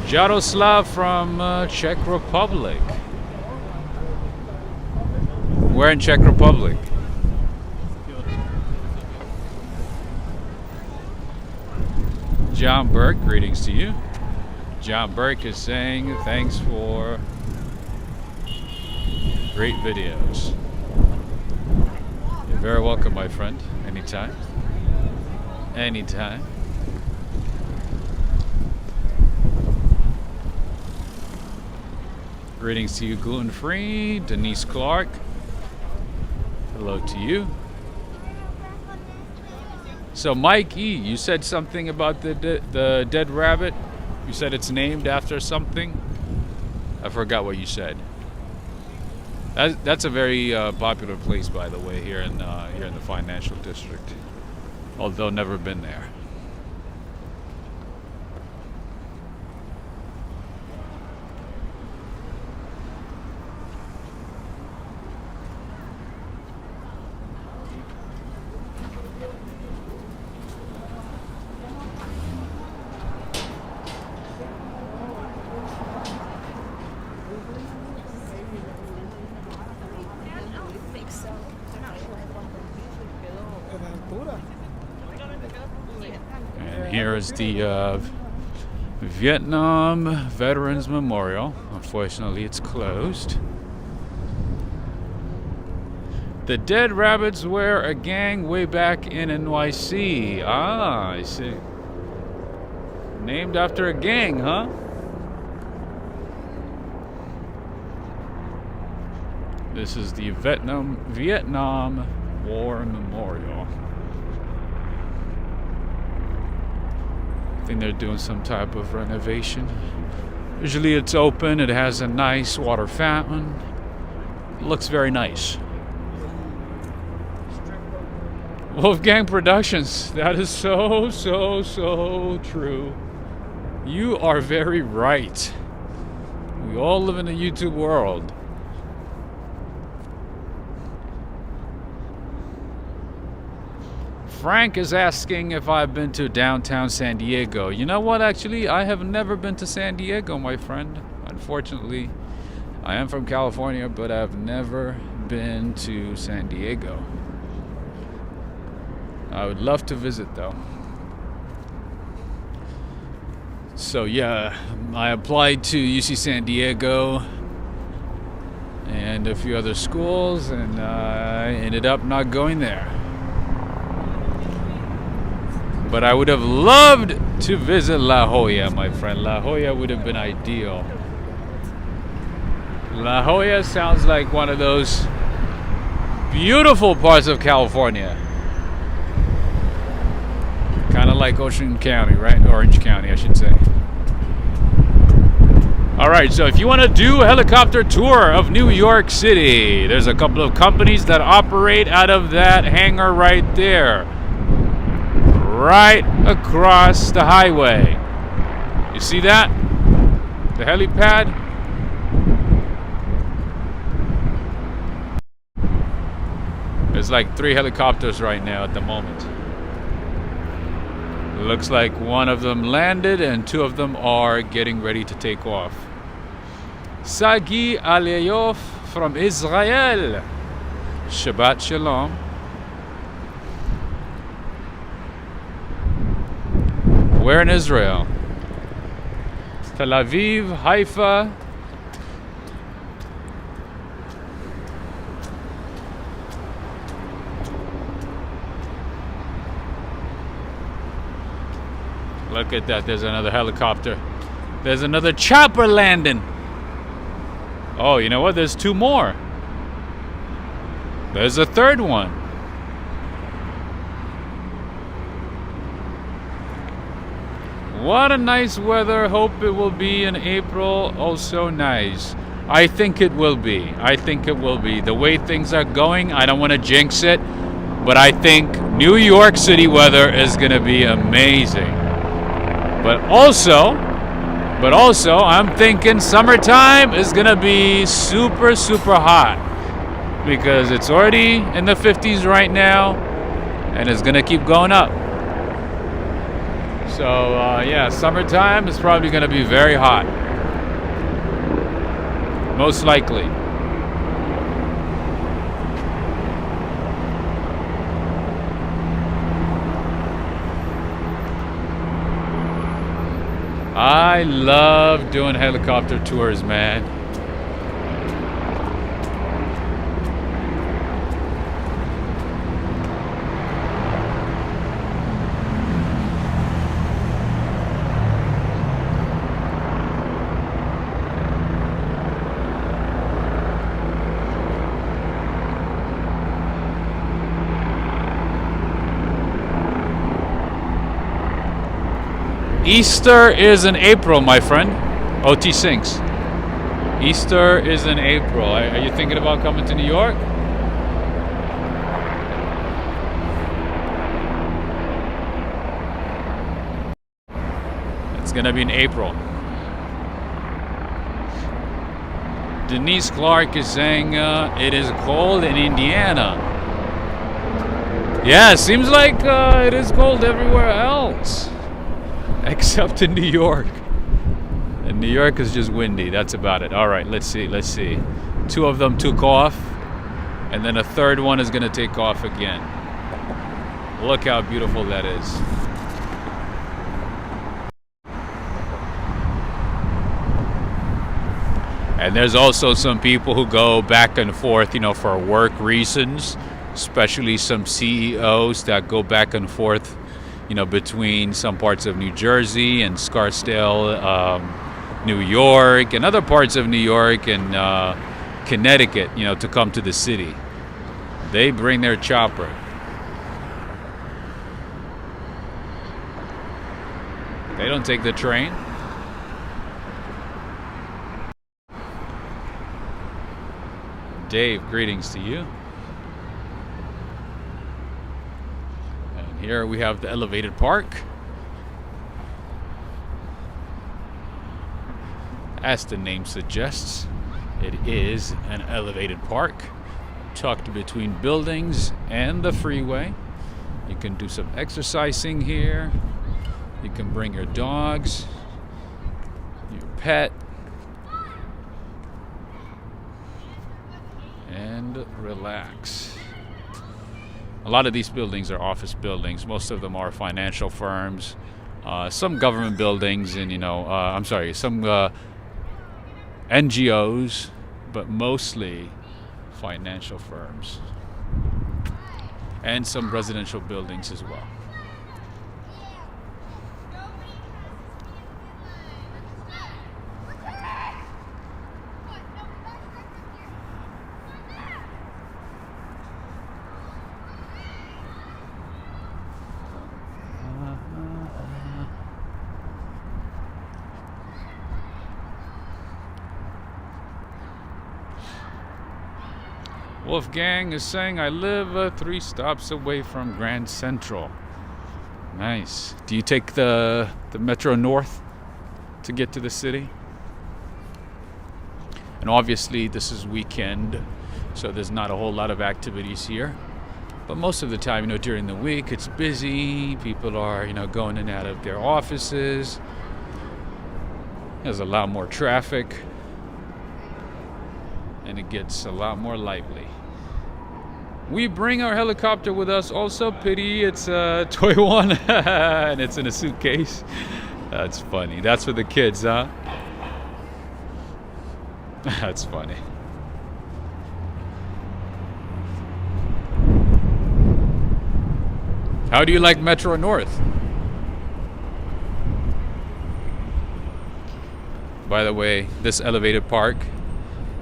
[SPEAKER 1] Jaroslav from Czech Republic. We're in Czech Republic. John Burke, greetings to you. John Burke is saying thanks for great videos. You're very welcome, my friend. Anytime. Anytime. Greetings to you, Gluten Free, Denise Clark. Hello to you. So Mike E, you said something about the dead rabbit. You said it's named after something. I forgot what you said. That's a very popular place, by the way, here in the financial district. Although never been there. And here is the Vietnam Veterans Memorial. Unfortunately, it's closed. The Dead Rabbits were a gang way back in NYC. Ah, I see. Named after a gang, huh? This is the Vietnam War Memorial. I think they're doing some type of renovation. Usually it's open. It has a nice water fountain. It looks very nice. Wolfgang Productions. That is so true. You are very right. We all live in a YouTube world. Frank is asking if I've been to downtown San Diego. You know what, actually, I have never been to San Diego, my friend. Unfortunately, I am from California, but I've never been to San Diego. I would love to visit, though. So yeah, I applied to UC San Diego and a few other schools, and I ended up not going there. But I would have loved to visit La Jolla, my friend. La Jolla would have been ideal. La Jolla sounds like one of those beautiful parts of California. Kind of like Ocean County, right? Orange County, I should say. All right, so if you want to do a helicopter tour of New York City, there's a couple of companies that operate out of that hangar right there. Right across the highway. You see that? The helipad? There's like 3 helicopters right now at the moment. Looks like one of them landed and 2 of them are getting ready to take off. Sagi Aliyov from Israel. Shabbat Shalom. Where in Israel? Tel Aviv, Haifa. Look at that, there's another helicopter. There's another chopper landing. Oh, you know what? There's 2 more. There's a 3rd one. What a nice weather. Hope it will be in April. Also nice. I think it will be. I think it will be. The way things are going, I don't want to jinx it, but I think New York City weather is going to be amazing. But also, I'm thinking summertime is going to be super hot, because it's already in the 50s right now, and it's going to keep going up. So, yeah, summertime is probably going to be very hot. Most likely. I love doing helicopter tours, man. Easter is in April, my friend. OT Sinks. Easter is in April. Are you thinking about coming to New York? It's gonna be in April. Denise Clark is saying it is cold in Indiana. Yeah, it seems like it is cold everywhere else, except in New York. And New York is just windy. That's about it. All right, let's see. 2 of them took off, and then a third one is gonna take off again. Look how beautiful that is. And there's also some people who go back and forth, for work reasons, especially some CEOs that go back and forth, between some parts of New Jersey and Scarsdale, New York, and other parts of New York and Connecticut, to come to the city. They bring their chopper. They don't take the train. Dave, greetings to you. And here we have the elevated park. As the name suggests, it is an elevated park tucked between buildings and the freeway. You can do some exercising here. You can bring your dogs, your pet, and relax. A lot of these buildings are office buildings. Most of them are financial firms, some government buildings, and some NGOs, but mostly financial firms, and some residential buildings as well. Wolfgang is saying, I live 3 stops away from Grand Central. Nice. Do you take the Metro North to get to the city? And obviously this is weekend, so there's not a whole lot of activities here. But most of the time, during the week, it's busy. People are, going in and out of their offices. There's a lot more traffic. And it gets a lot more lively. We bring our helicopter with us also. Pity it's a toy one and it's in a suitcase. That's funny. That's for the kids, huh? That's funny. How do you like Metro North? By the way, this elevated park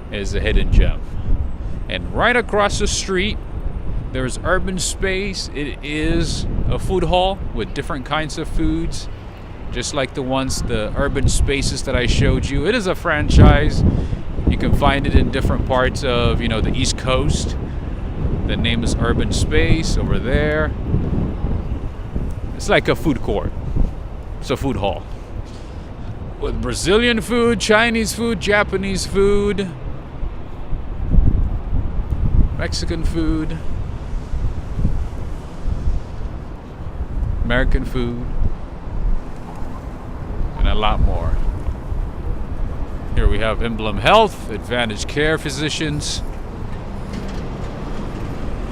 [SPEAKER 1] is a hidden gem. And right across the street, there's urban space. It is a food hall with different kinds of foods, just like the urban spaces that I showed you. It is a franchise. You can find it in different parts of, the East Coast. The name is Urban Space over there. It's like a food court. It's a food hall with Brazilian food, Chinese food, Japanese food, Mexican food, American food, and a lot more. Here we have Emblem Health, Advantage Care Physicians.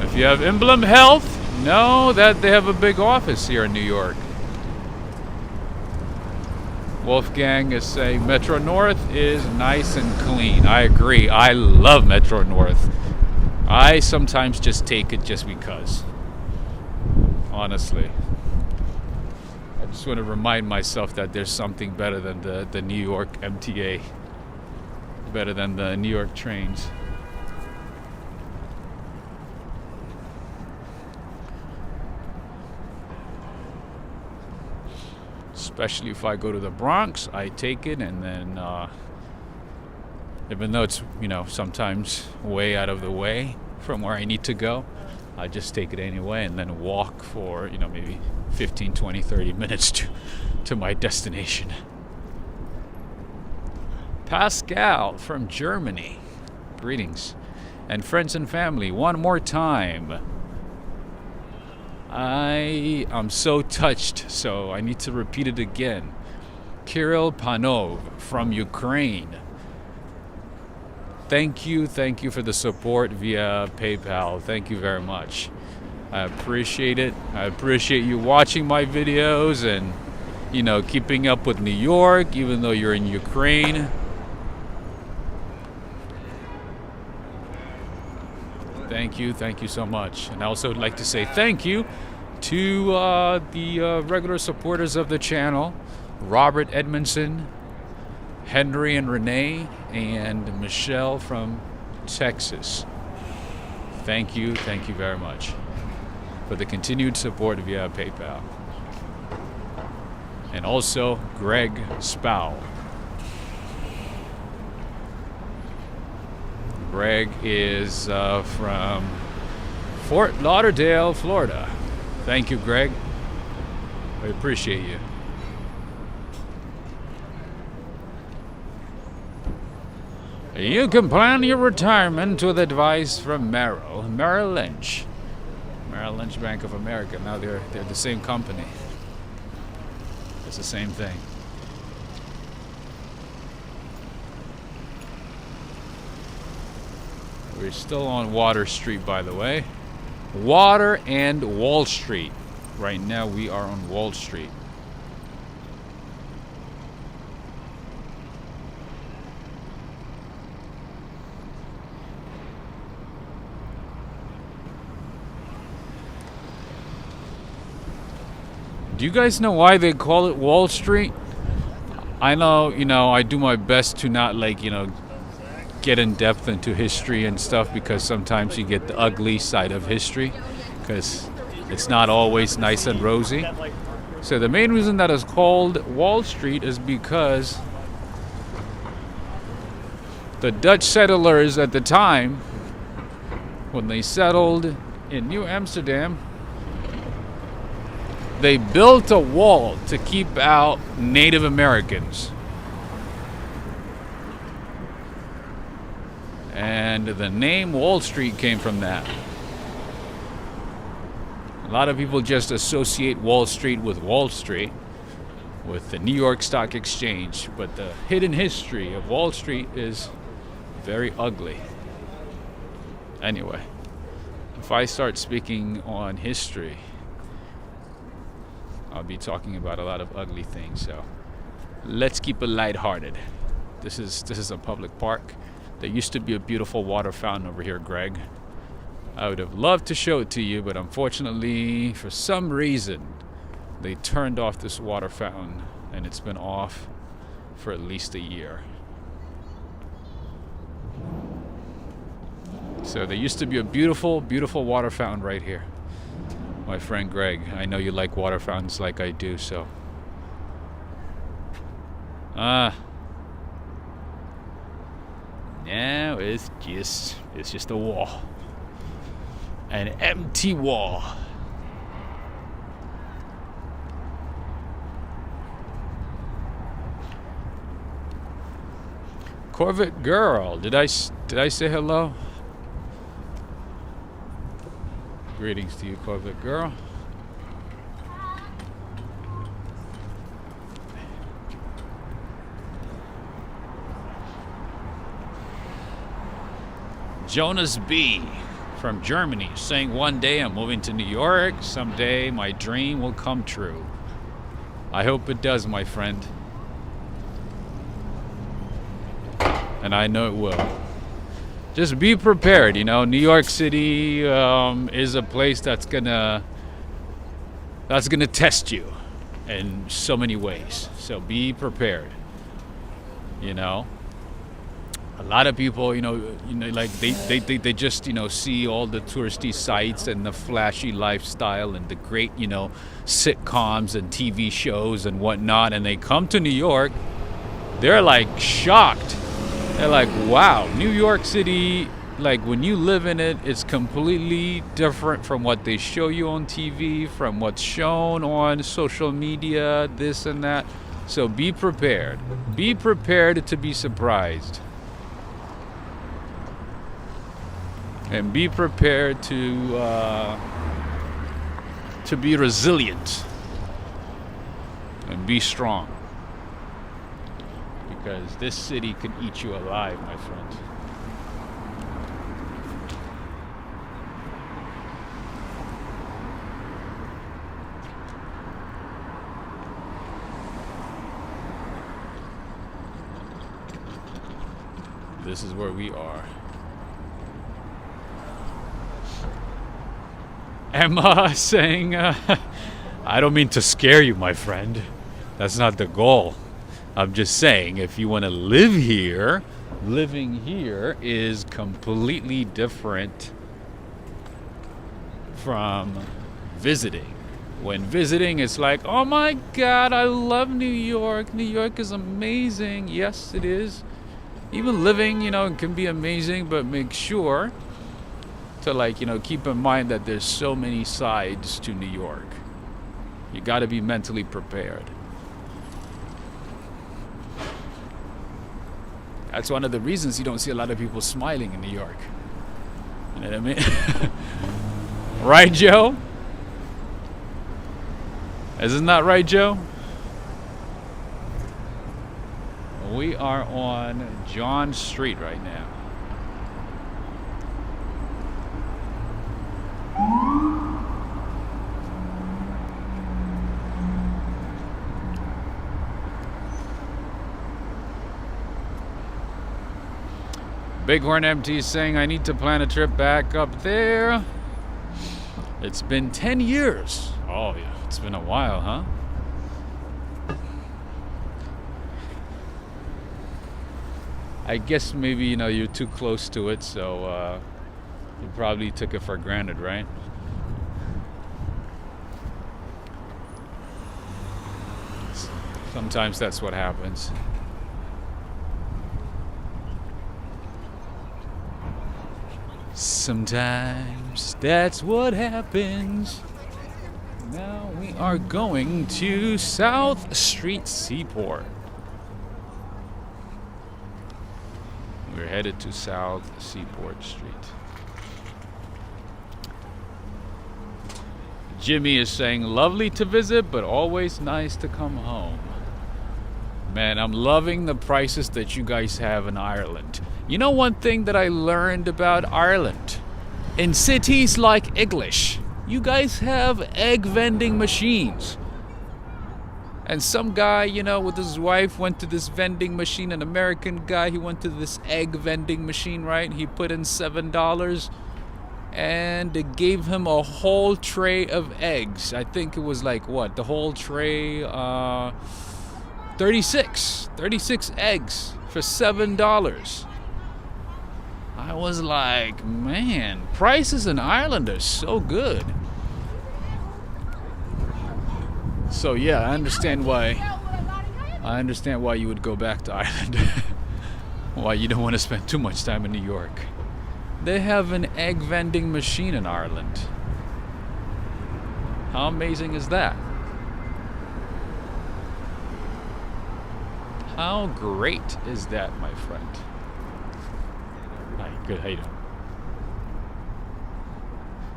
[SPEAKER 1] If you have Emblem Health, know that they have a big office here in New York. Wolfgang is saying Metro North is nice and clean. I agree. I love Metro North. I sometimes just take it just because. Honestly. I just want to remind myself that there's something better than the New York MTA. Better than the New York trains. Especially if I go to the Bronx, I take it, and then even though it's, you know, sometimes way out of the way from where I need to go, I just take it anyway and then walk for, you know, maybe 15, 20, 30 minutes to my destination. Pascal from Germany. Greetings. And friends and family, one more time. I am so touched, so I need to repeat it again. Kirill Panov from Ukraine. Thank you for the support via PayPal. Thank you very much. I appreciate it. I appreciate you watching my videos and, you know, keeping up with New York, even though you're in Ukraine. Thank you so much. And I also would like to say thank you to the regular supporters of the channel, Robert Edmondson, Henry and Renee, and Michelle from Texas. Thank you very much for the continued support via PayPal. And also Greg Spow. Greg is from Fort Lauderdale, Florida. Thank you, Greg. I appreciate you. You can plan your retirement with advice from Merrill Lynch. Merrill Lynch Bank of America. Now they're the same company. It's the same thing. We're still on Water Street, by the way. Water and Wall Street. Right now we are on Wall Street. Do you guys know why they call it Wall Street? I know, you know, I do my best to not, like, you know, get in depth into history and stuff, because sometimes you get the ugly side of history, because it's not always nice and rosy. So the main reason that it's called Wall Street is because the Dutch settlers at the time, when they settled in New Amsterdam, they built a wall to keep out Native Americans. And the name Wall Street came from that. A lot of people just associate Wall Street with Wall Street, with the New York Stock Exchange, but the hidden history of Wall Street is very ugly. Anyway, if I start speaking on history, I'll be talking about a lot of ugly things, so let's keep it lighthearted. This is a public park. There used to be a beautiful water fountain over here, Greg. I would have loved to show it to you, but unfortunately, for some reason, they turned off this water fountain, and it's been off for at least a year. So there used to be a beautiful, beautiful water fountain right here. My friend Greg, I know you like water fountains like I do, so. Now it's just a wall. An empty wall. Corvette girl, did I say hello? Greetings to you, Corvette girl. Jonas B. from Germany saying, one day I'm moving to New York. Someday my dream will come true. I hope it does, my friend. And I know it will. Just be prepared, you know. New York City is a place that's gonna test you in so many ways. So be prepared, you know. A lot of people, like they just, see all the touristy sites and the flashy lifestyle and the great, sitcoms and TV shows and whatnot. And they come to New York, they're like shocked. They're like, wow, New York City, like when you live in it, it's completely different from what they show you on TV, from what's shown on social media, this and that. So be prepared. Be prepared to be surprised. And be prepared to be resilient and be strong, because this city can eat you alive, my friend. This is where we are. Emma saying, I don't mean to scare you, my friend. That's not the goal. I'm just saying, if you want to live here, living here is completely different from visiting. When visiting, it's like, oh my God, I love New York. New York is amazing. Yes, it is. Even living, it can be amazing, but make sure to keep in mind that there's so many sides to New York. You got to be mentally prepared. That's one of the reasons you don't see a lot of people smiling in New York. You know what I mean? Right, Joe? Isn't that right, Joe? We are on John Street right now. Bighorn MT is saying, I need to plan a trip back up there. It's been 10 years. Oh, yeah. It's been a while, huh? I guess maybe, you're too close to it, so you probably took it for granted, right? Sometimes that's what happens. Sometimes that's what happens. Now we are going to South Street Seaport. We're headed to South Seaport Street. Jimmy is saying, lovely to visit, but always nice to come home. Man, I'm loving the prices that you guys have in Ireland. You know one thing that I learned about Ireland? In cities like English, you guys have egg vending machines. And some guy, with his wife went to this vending machine. An American guy, he went to this egg vending machine, right? He put in $7 and they gave him a whole tray of eggs. I think it was like what? The whole tray, 36 eggs for $7. I was like, man, prices in Ireland are so good. So yeah, I understand why you would go back to Ireland. Why you don't want to spend too much time in New York. They have an egg vending machine in Ireland. How amazing is that? How great is that, my friend? Hi, good, how you doing?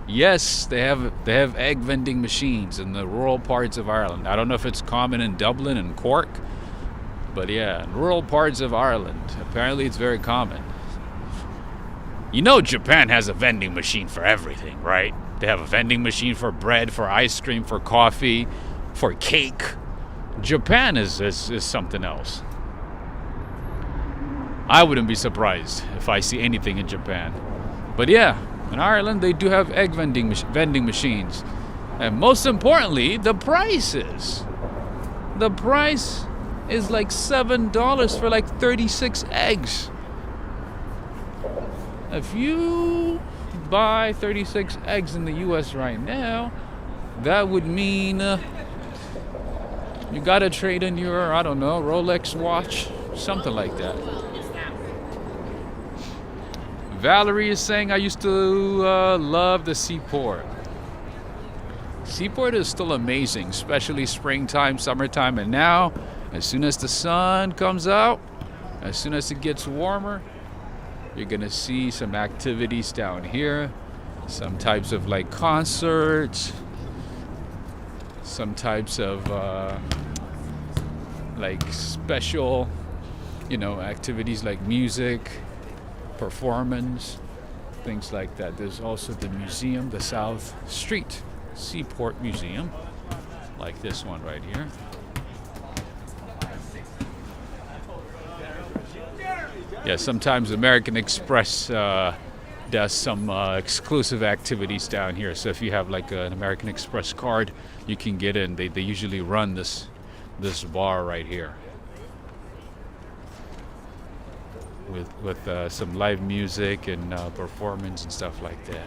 [SPEAKER 1] Yes, they have egg vending machines in the rural parts of Ireland. I don't know if it's common in Dublin and Cork, but yeah, in rural parts of Ireland, apparently it's very common. Japan has a vending machine for everything, right? They have a vending machine for bread, for ice cream, for coffee, for cake. Japan is something else. I wouldn't be surprised if I see anything in Japan. But yeah, in Ireland, they do have egg vending machines. And most importantly, the prices. The price is like $7 for like 36 eggs. If you buy 36 eggs in the US right now, that would mean you gotta trade in your, I don't know, Rolex watch, something like that. Valerie is saying, I used to love the Seaport. Seaport is still amazing, especially springtime, summertime, and now, as soon as the sun comes out, as soon as it gets warmer, you're gonna see some activities down here, some types of like concerts, some types of like special, activities like music, performance, things like that. There's also the museum, the South Street Seaport Museum, like this one right here. Yeah, sometimes American Express does some exclusive activities down here. So if you have like an American Express card, you can get in. They usually run this bar right here with some live music and performance and stuff like that.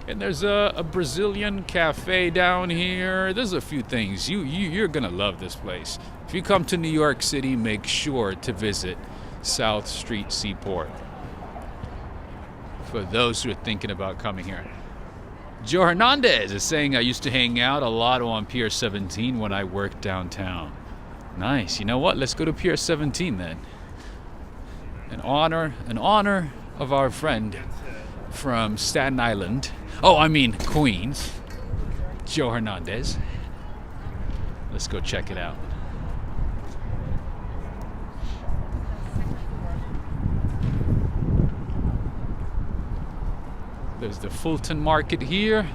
[SPEAKER 1] And there's a Brazilian cafe down here. There's a few things. You're gonna love this place. If you come to New York City, make sure to visit South Street Seaport. For those who are thinking about coming here. Joe Hernandez is saying, I used to hang out a lot on Pier 17 when I worked downtown. Nice. You know what? Let's go to Pier 17 then. In honor of our friend from Staten Island. Oh, I mean Queens. Joe Hernandez. Let's go check it out. There's the Fulton Market here.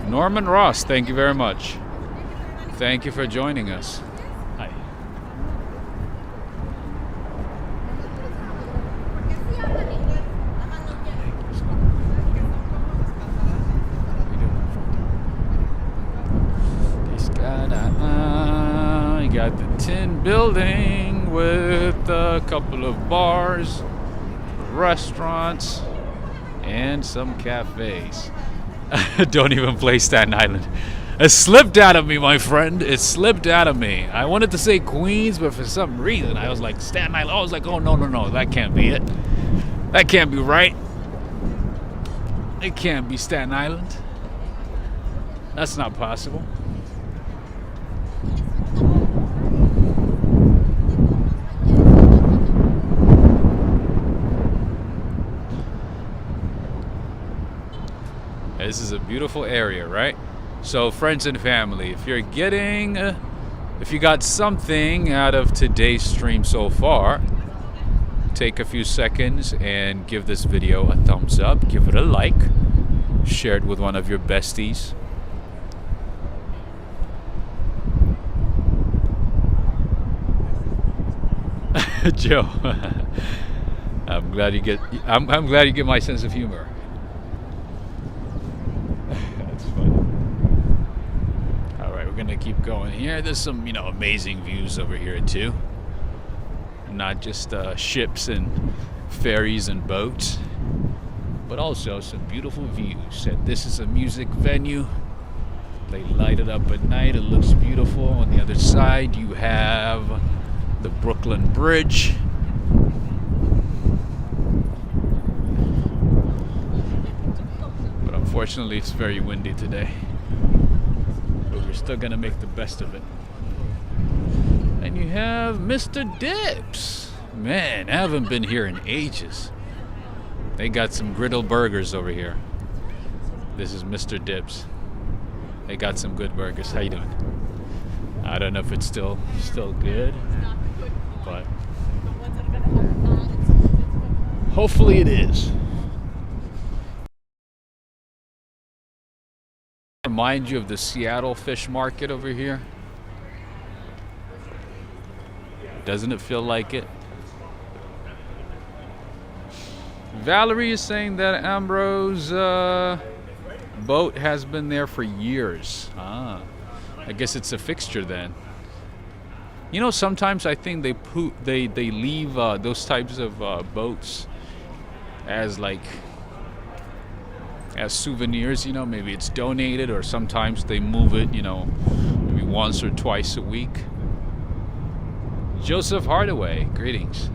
[SPEAKER 1] Norman Ross, thank you very much. Thank you for joining us. Hi. You got the tin building with a couple of bars, restaurants, and some cafes. Don't even play Staten Island. It slipped out of me, my friend. It slipped out of me. I wanted to say Queens, but for some reason I was like Staten Island. I was like, oh no, that can't be it. That can't be right. It can't be Staten Island. That's not possible. This is a beautiful area, right? So friends and family, if you got something out of today's stream so far, take a few seconds and give this video a thumbs up, give it a like, share it with one of your besties. Joe, I'm glad you get my sense of humor. Gonna keep going here. There's some amazing views over here too, not just ships and ferries and boats, but also some beautiful views. And this is a music venue. They light it up at night. It looks beautiful. On the other side you have the Brooklyn Bridge. But unfortunately it's very windy today. We're still gonna make the best of it. And you have Mr. Dips. Man, I haven't been here in ages. They got some griddle burgers over here. This is Mr. Dips. They got some good burgers. How you doing? I don't know if it's still good, but hopefully it is. remind you of the Seattle fish market over here? Doesn't it feel like it? Valerie is saying that Ambrose boat has been there for years. Ah, I guess it's a fixture then. You know, sometimes I think they leave those types of boats as like as souvenirs. You know, maybe it's donated, or sometimes they move it. You know, maybe once or twice a week. Joseph Hardaway, greetings.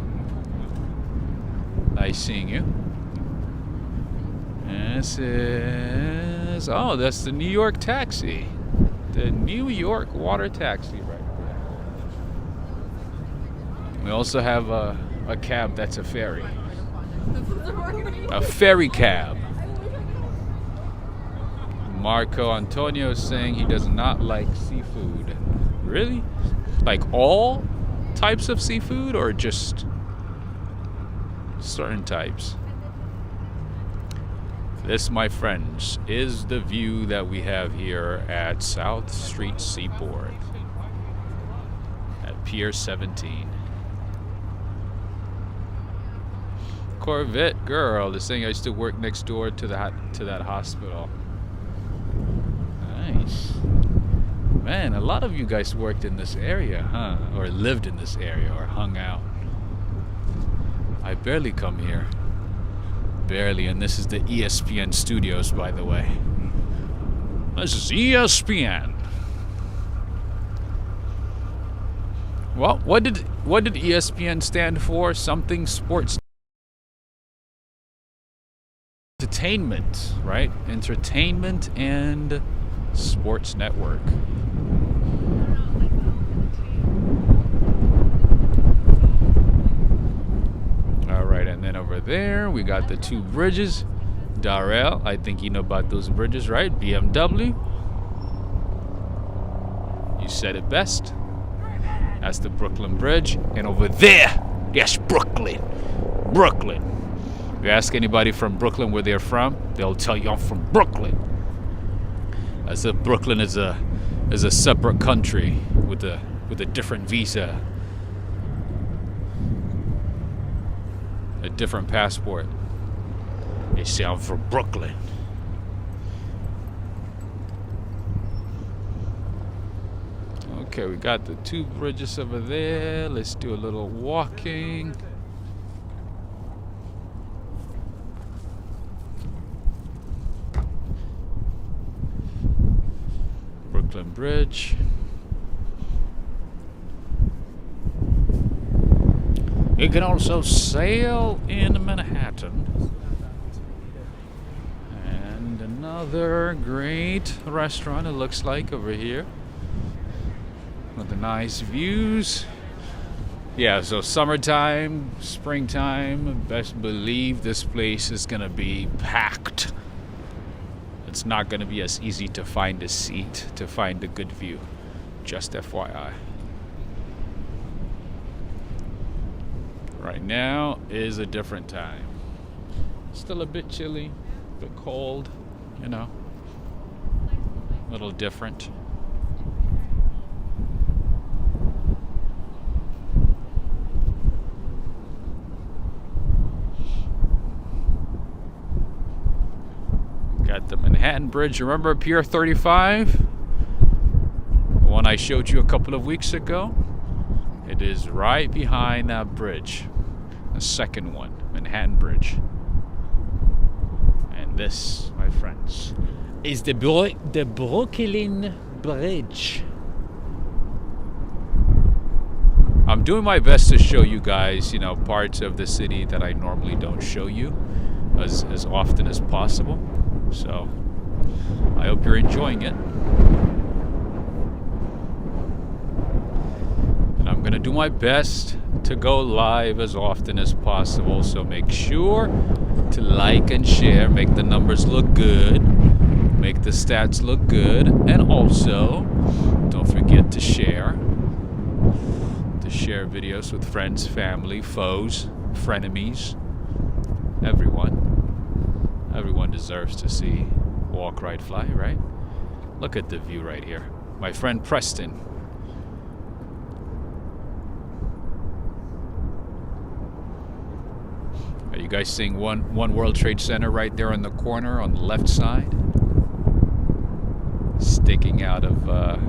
[SPEAKER 1] Nice seeing you. This is, oh, that's the New York taxi. The New York water taxi right there. We also have a cab that's a ferry. A ferry cab. Marco Antonio is saying he does not like seafood. Really? Like all types of seafood, or just certain types? This, my friends, is the view that we have here at South Street Seaport at Pier 17. Corvette girl is saying I used to work next door to that hospital. Nice. Man, a lot of you guys worked in this area, huh? Or lived in this area, or hung out. I barely come here. Barely, and this is the ESPN studios, by the way. This is ESPN. Well, what did ESPN stand for? Something sports entertainment, right? Entertainment and sports network. And then over there we got the two bridges. Darrell, I think you know about those bridges, right? BMW. You said it best. That's the Brooklyn Bridge. And over there, yes, Brooklyn. Brooklyn. If you ask anybody from Brooklyn where they're from, they'll tell you I'm from Brooklyn. As if Brooklyn is a separate country with a different visa. A different passport. They say I'm from Brooklyn. Okay, we got the two bridges over there. Let's do a little walking. Brooklyn Bridge. You can also sail in Manhattan. And another great restaurant, it looks like, over here. With the nice views. Yeah, so summertime, springtime, best believe this place is going to be packed. It's not going to be as easy to find a seat, to find a good view. Just FYI. Right now is a different time. Still a bit chilly, a bit cold, you know. A little different. Got the Manhattan Bridge. Remember Pier 35? The one I showed you a couple of weeks ago? It is right behind that bridge. The second one, Manhattan Bridge. And this, my friends, is the Brooklyn Bridge. I'm doing my best to show you guys, you know, parts of the city that I normally don't show you as often as possible. So, I hope you're enjoying it. And I'm going to do my best to go live as often as possible. So make sure to like and share, make the numbers look good, make the stats look good, and also don't forget to share videos with friends, family, foes, frenemies, everyone deserves to see Walk, Ride, Fly, right? Look at the view right here. My friend Preston. Are you guys seeing one World Trade Center right there in the corner on the left side? Sticking out of the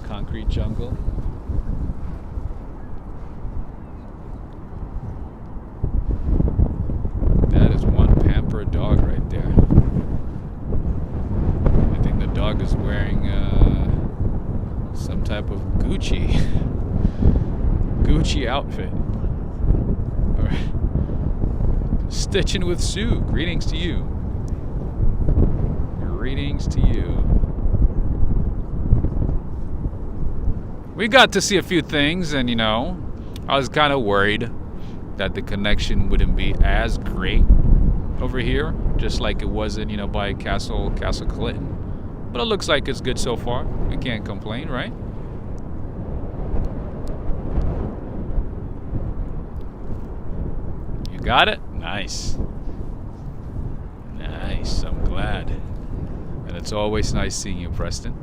[SPEAKER 1] concrete jungle. That is one pampered dog right there. I think the dog is wearing some type of Gucci outfit. All right. Stitching with Sue. Greetings to you. Greetings to you. We got to see a few things, and you know, I was kind of worried that the connection wouldn't be as great over here, just like it wasn't, you know, by Castle Clinton. But it looks like it's good so far. We can't complain, right? You got it? Nice. Nice. I'm glad. And it's always nice seeing you, Preston.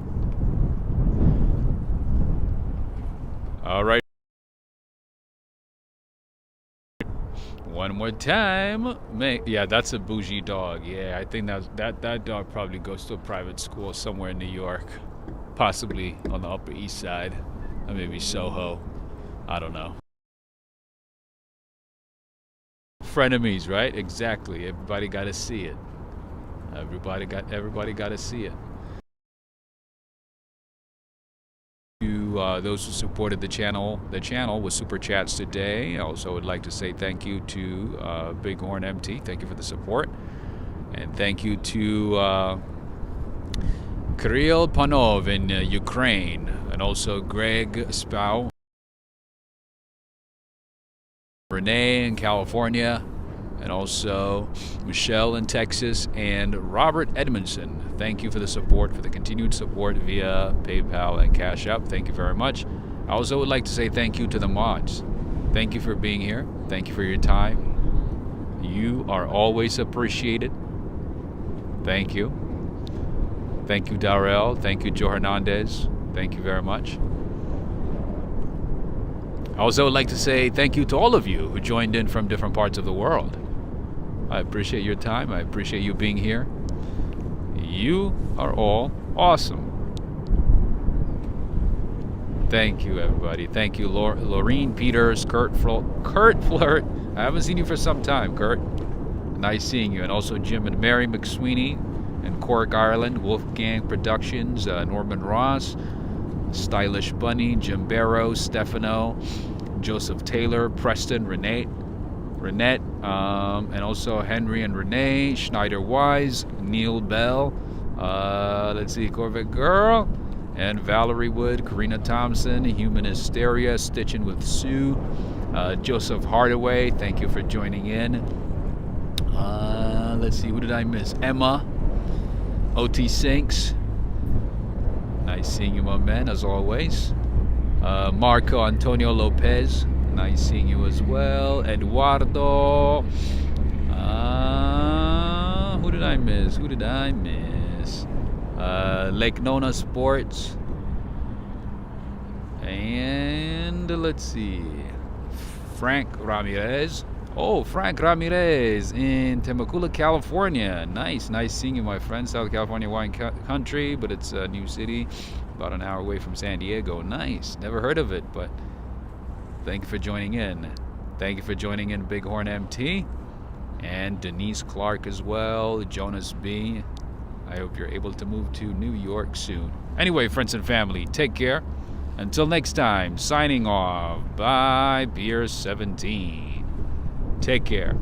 [SPEAKER 1] All right. One more time. Yeah, that's a bougie dog. Yeah, I think that dog probably goes to a private school somewhere in New York. Possibly on the Upper East Side. Or maybe Soho. I don't know. Frenemies, right? Exactly. Everybody got to see it. Everybody got to see it. To those who supported the channel with super chats today. I also would like to say thank you to Bighorn MT. Thank you for the support, and thank you to Kirill Panov in Ukraine, and also Greg Spau, Renee in California, and also Michelle in Texas, and Robert Edmondson. Thank you for the support, for the continued support via PayPal and Cash App. Thank you very much. I also would like to say thank you to the mods. Thank you for being here. Thank you for your time. You are always appreciated. Thank you. Thank you, Darrell. Thank you, Joe Hernandez. Thank you very much. I also would like to say thank you to all of you who joined in from different parts of the world. I appreciate your time. I appreciate you being here. You are all awesome. Thank you, everybody. Thank you, Laureen Peters, Kurt Flirt. I haven't seen you for some time, Kurt. Nice seeing you. And also Jim and Mary McSweeney in Cork, Ireland. Wolfgang Productions, Norman Ross, Stylish Bunny, Jim Barrow, Stefano, Joseph Taylor, Preston, Renette, and also Henry and Renee, Schneider Wise, Neil Bell, let's see, Corvette Girl, and Valerie Wood, Karina Thompson, Human Hysteria, Stitching with Sue, Joseph Hardaway, thank you for joining in. Let's see, who did I miss? Emma, OT Sinks, nice seeing you, my man, as always. Marco Antonio Lopez, nice seeing you as well. Eduardo. Who did I miss? Lake Nona Sports. And let's see. Frank Ramirez. Oh, Frank Ramirez in Temecula, California. Nice seeing you, my friend. South California wine country, but it's a new city, about an hour away from San Diego. Nice. Never heard of it, but thank you for joining in. Thank you for joining in, Bighorn MT, and Denise Clark as well. Jonas B. I hope you're able to move to New York soon. Anyway, friends and family, take care. Until next time, signing off. Bye, Beer 17. Take care.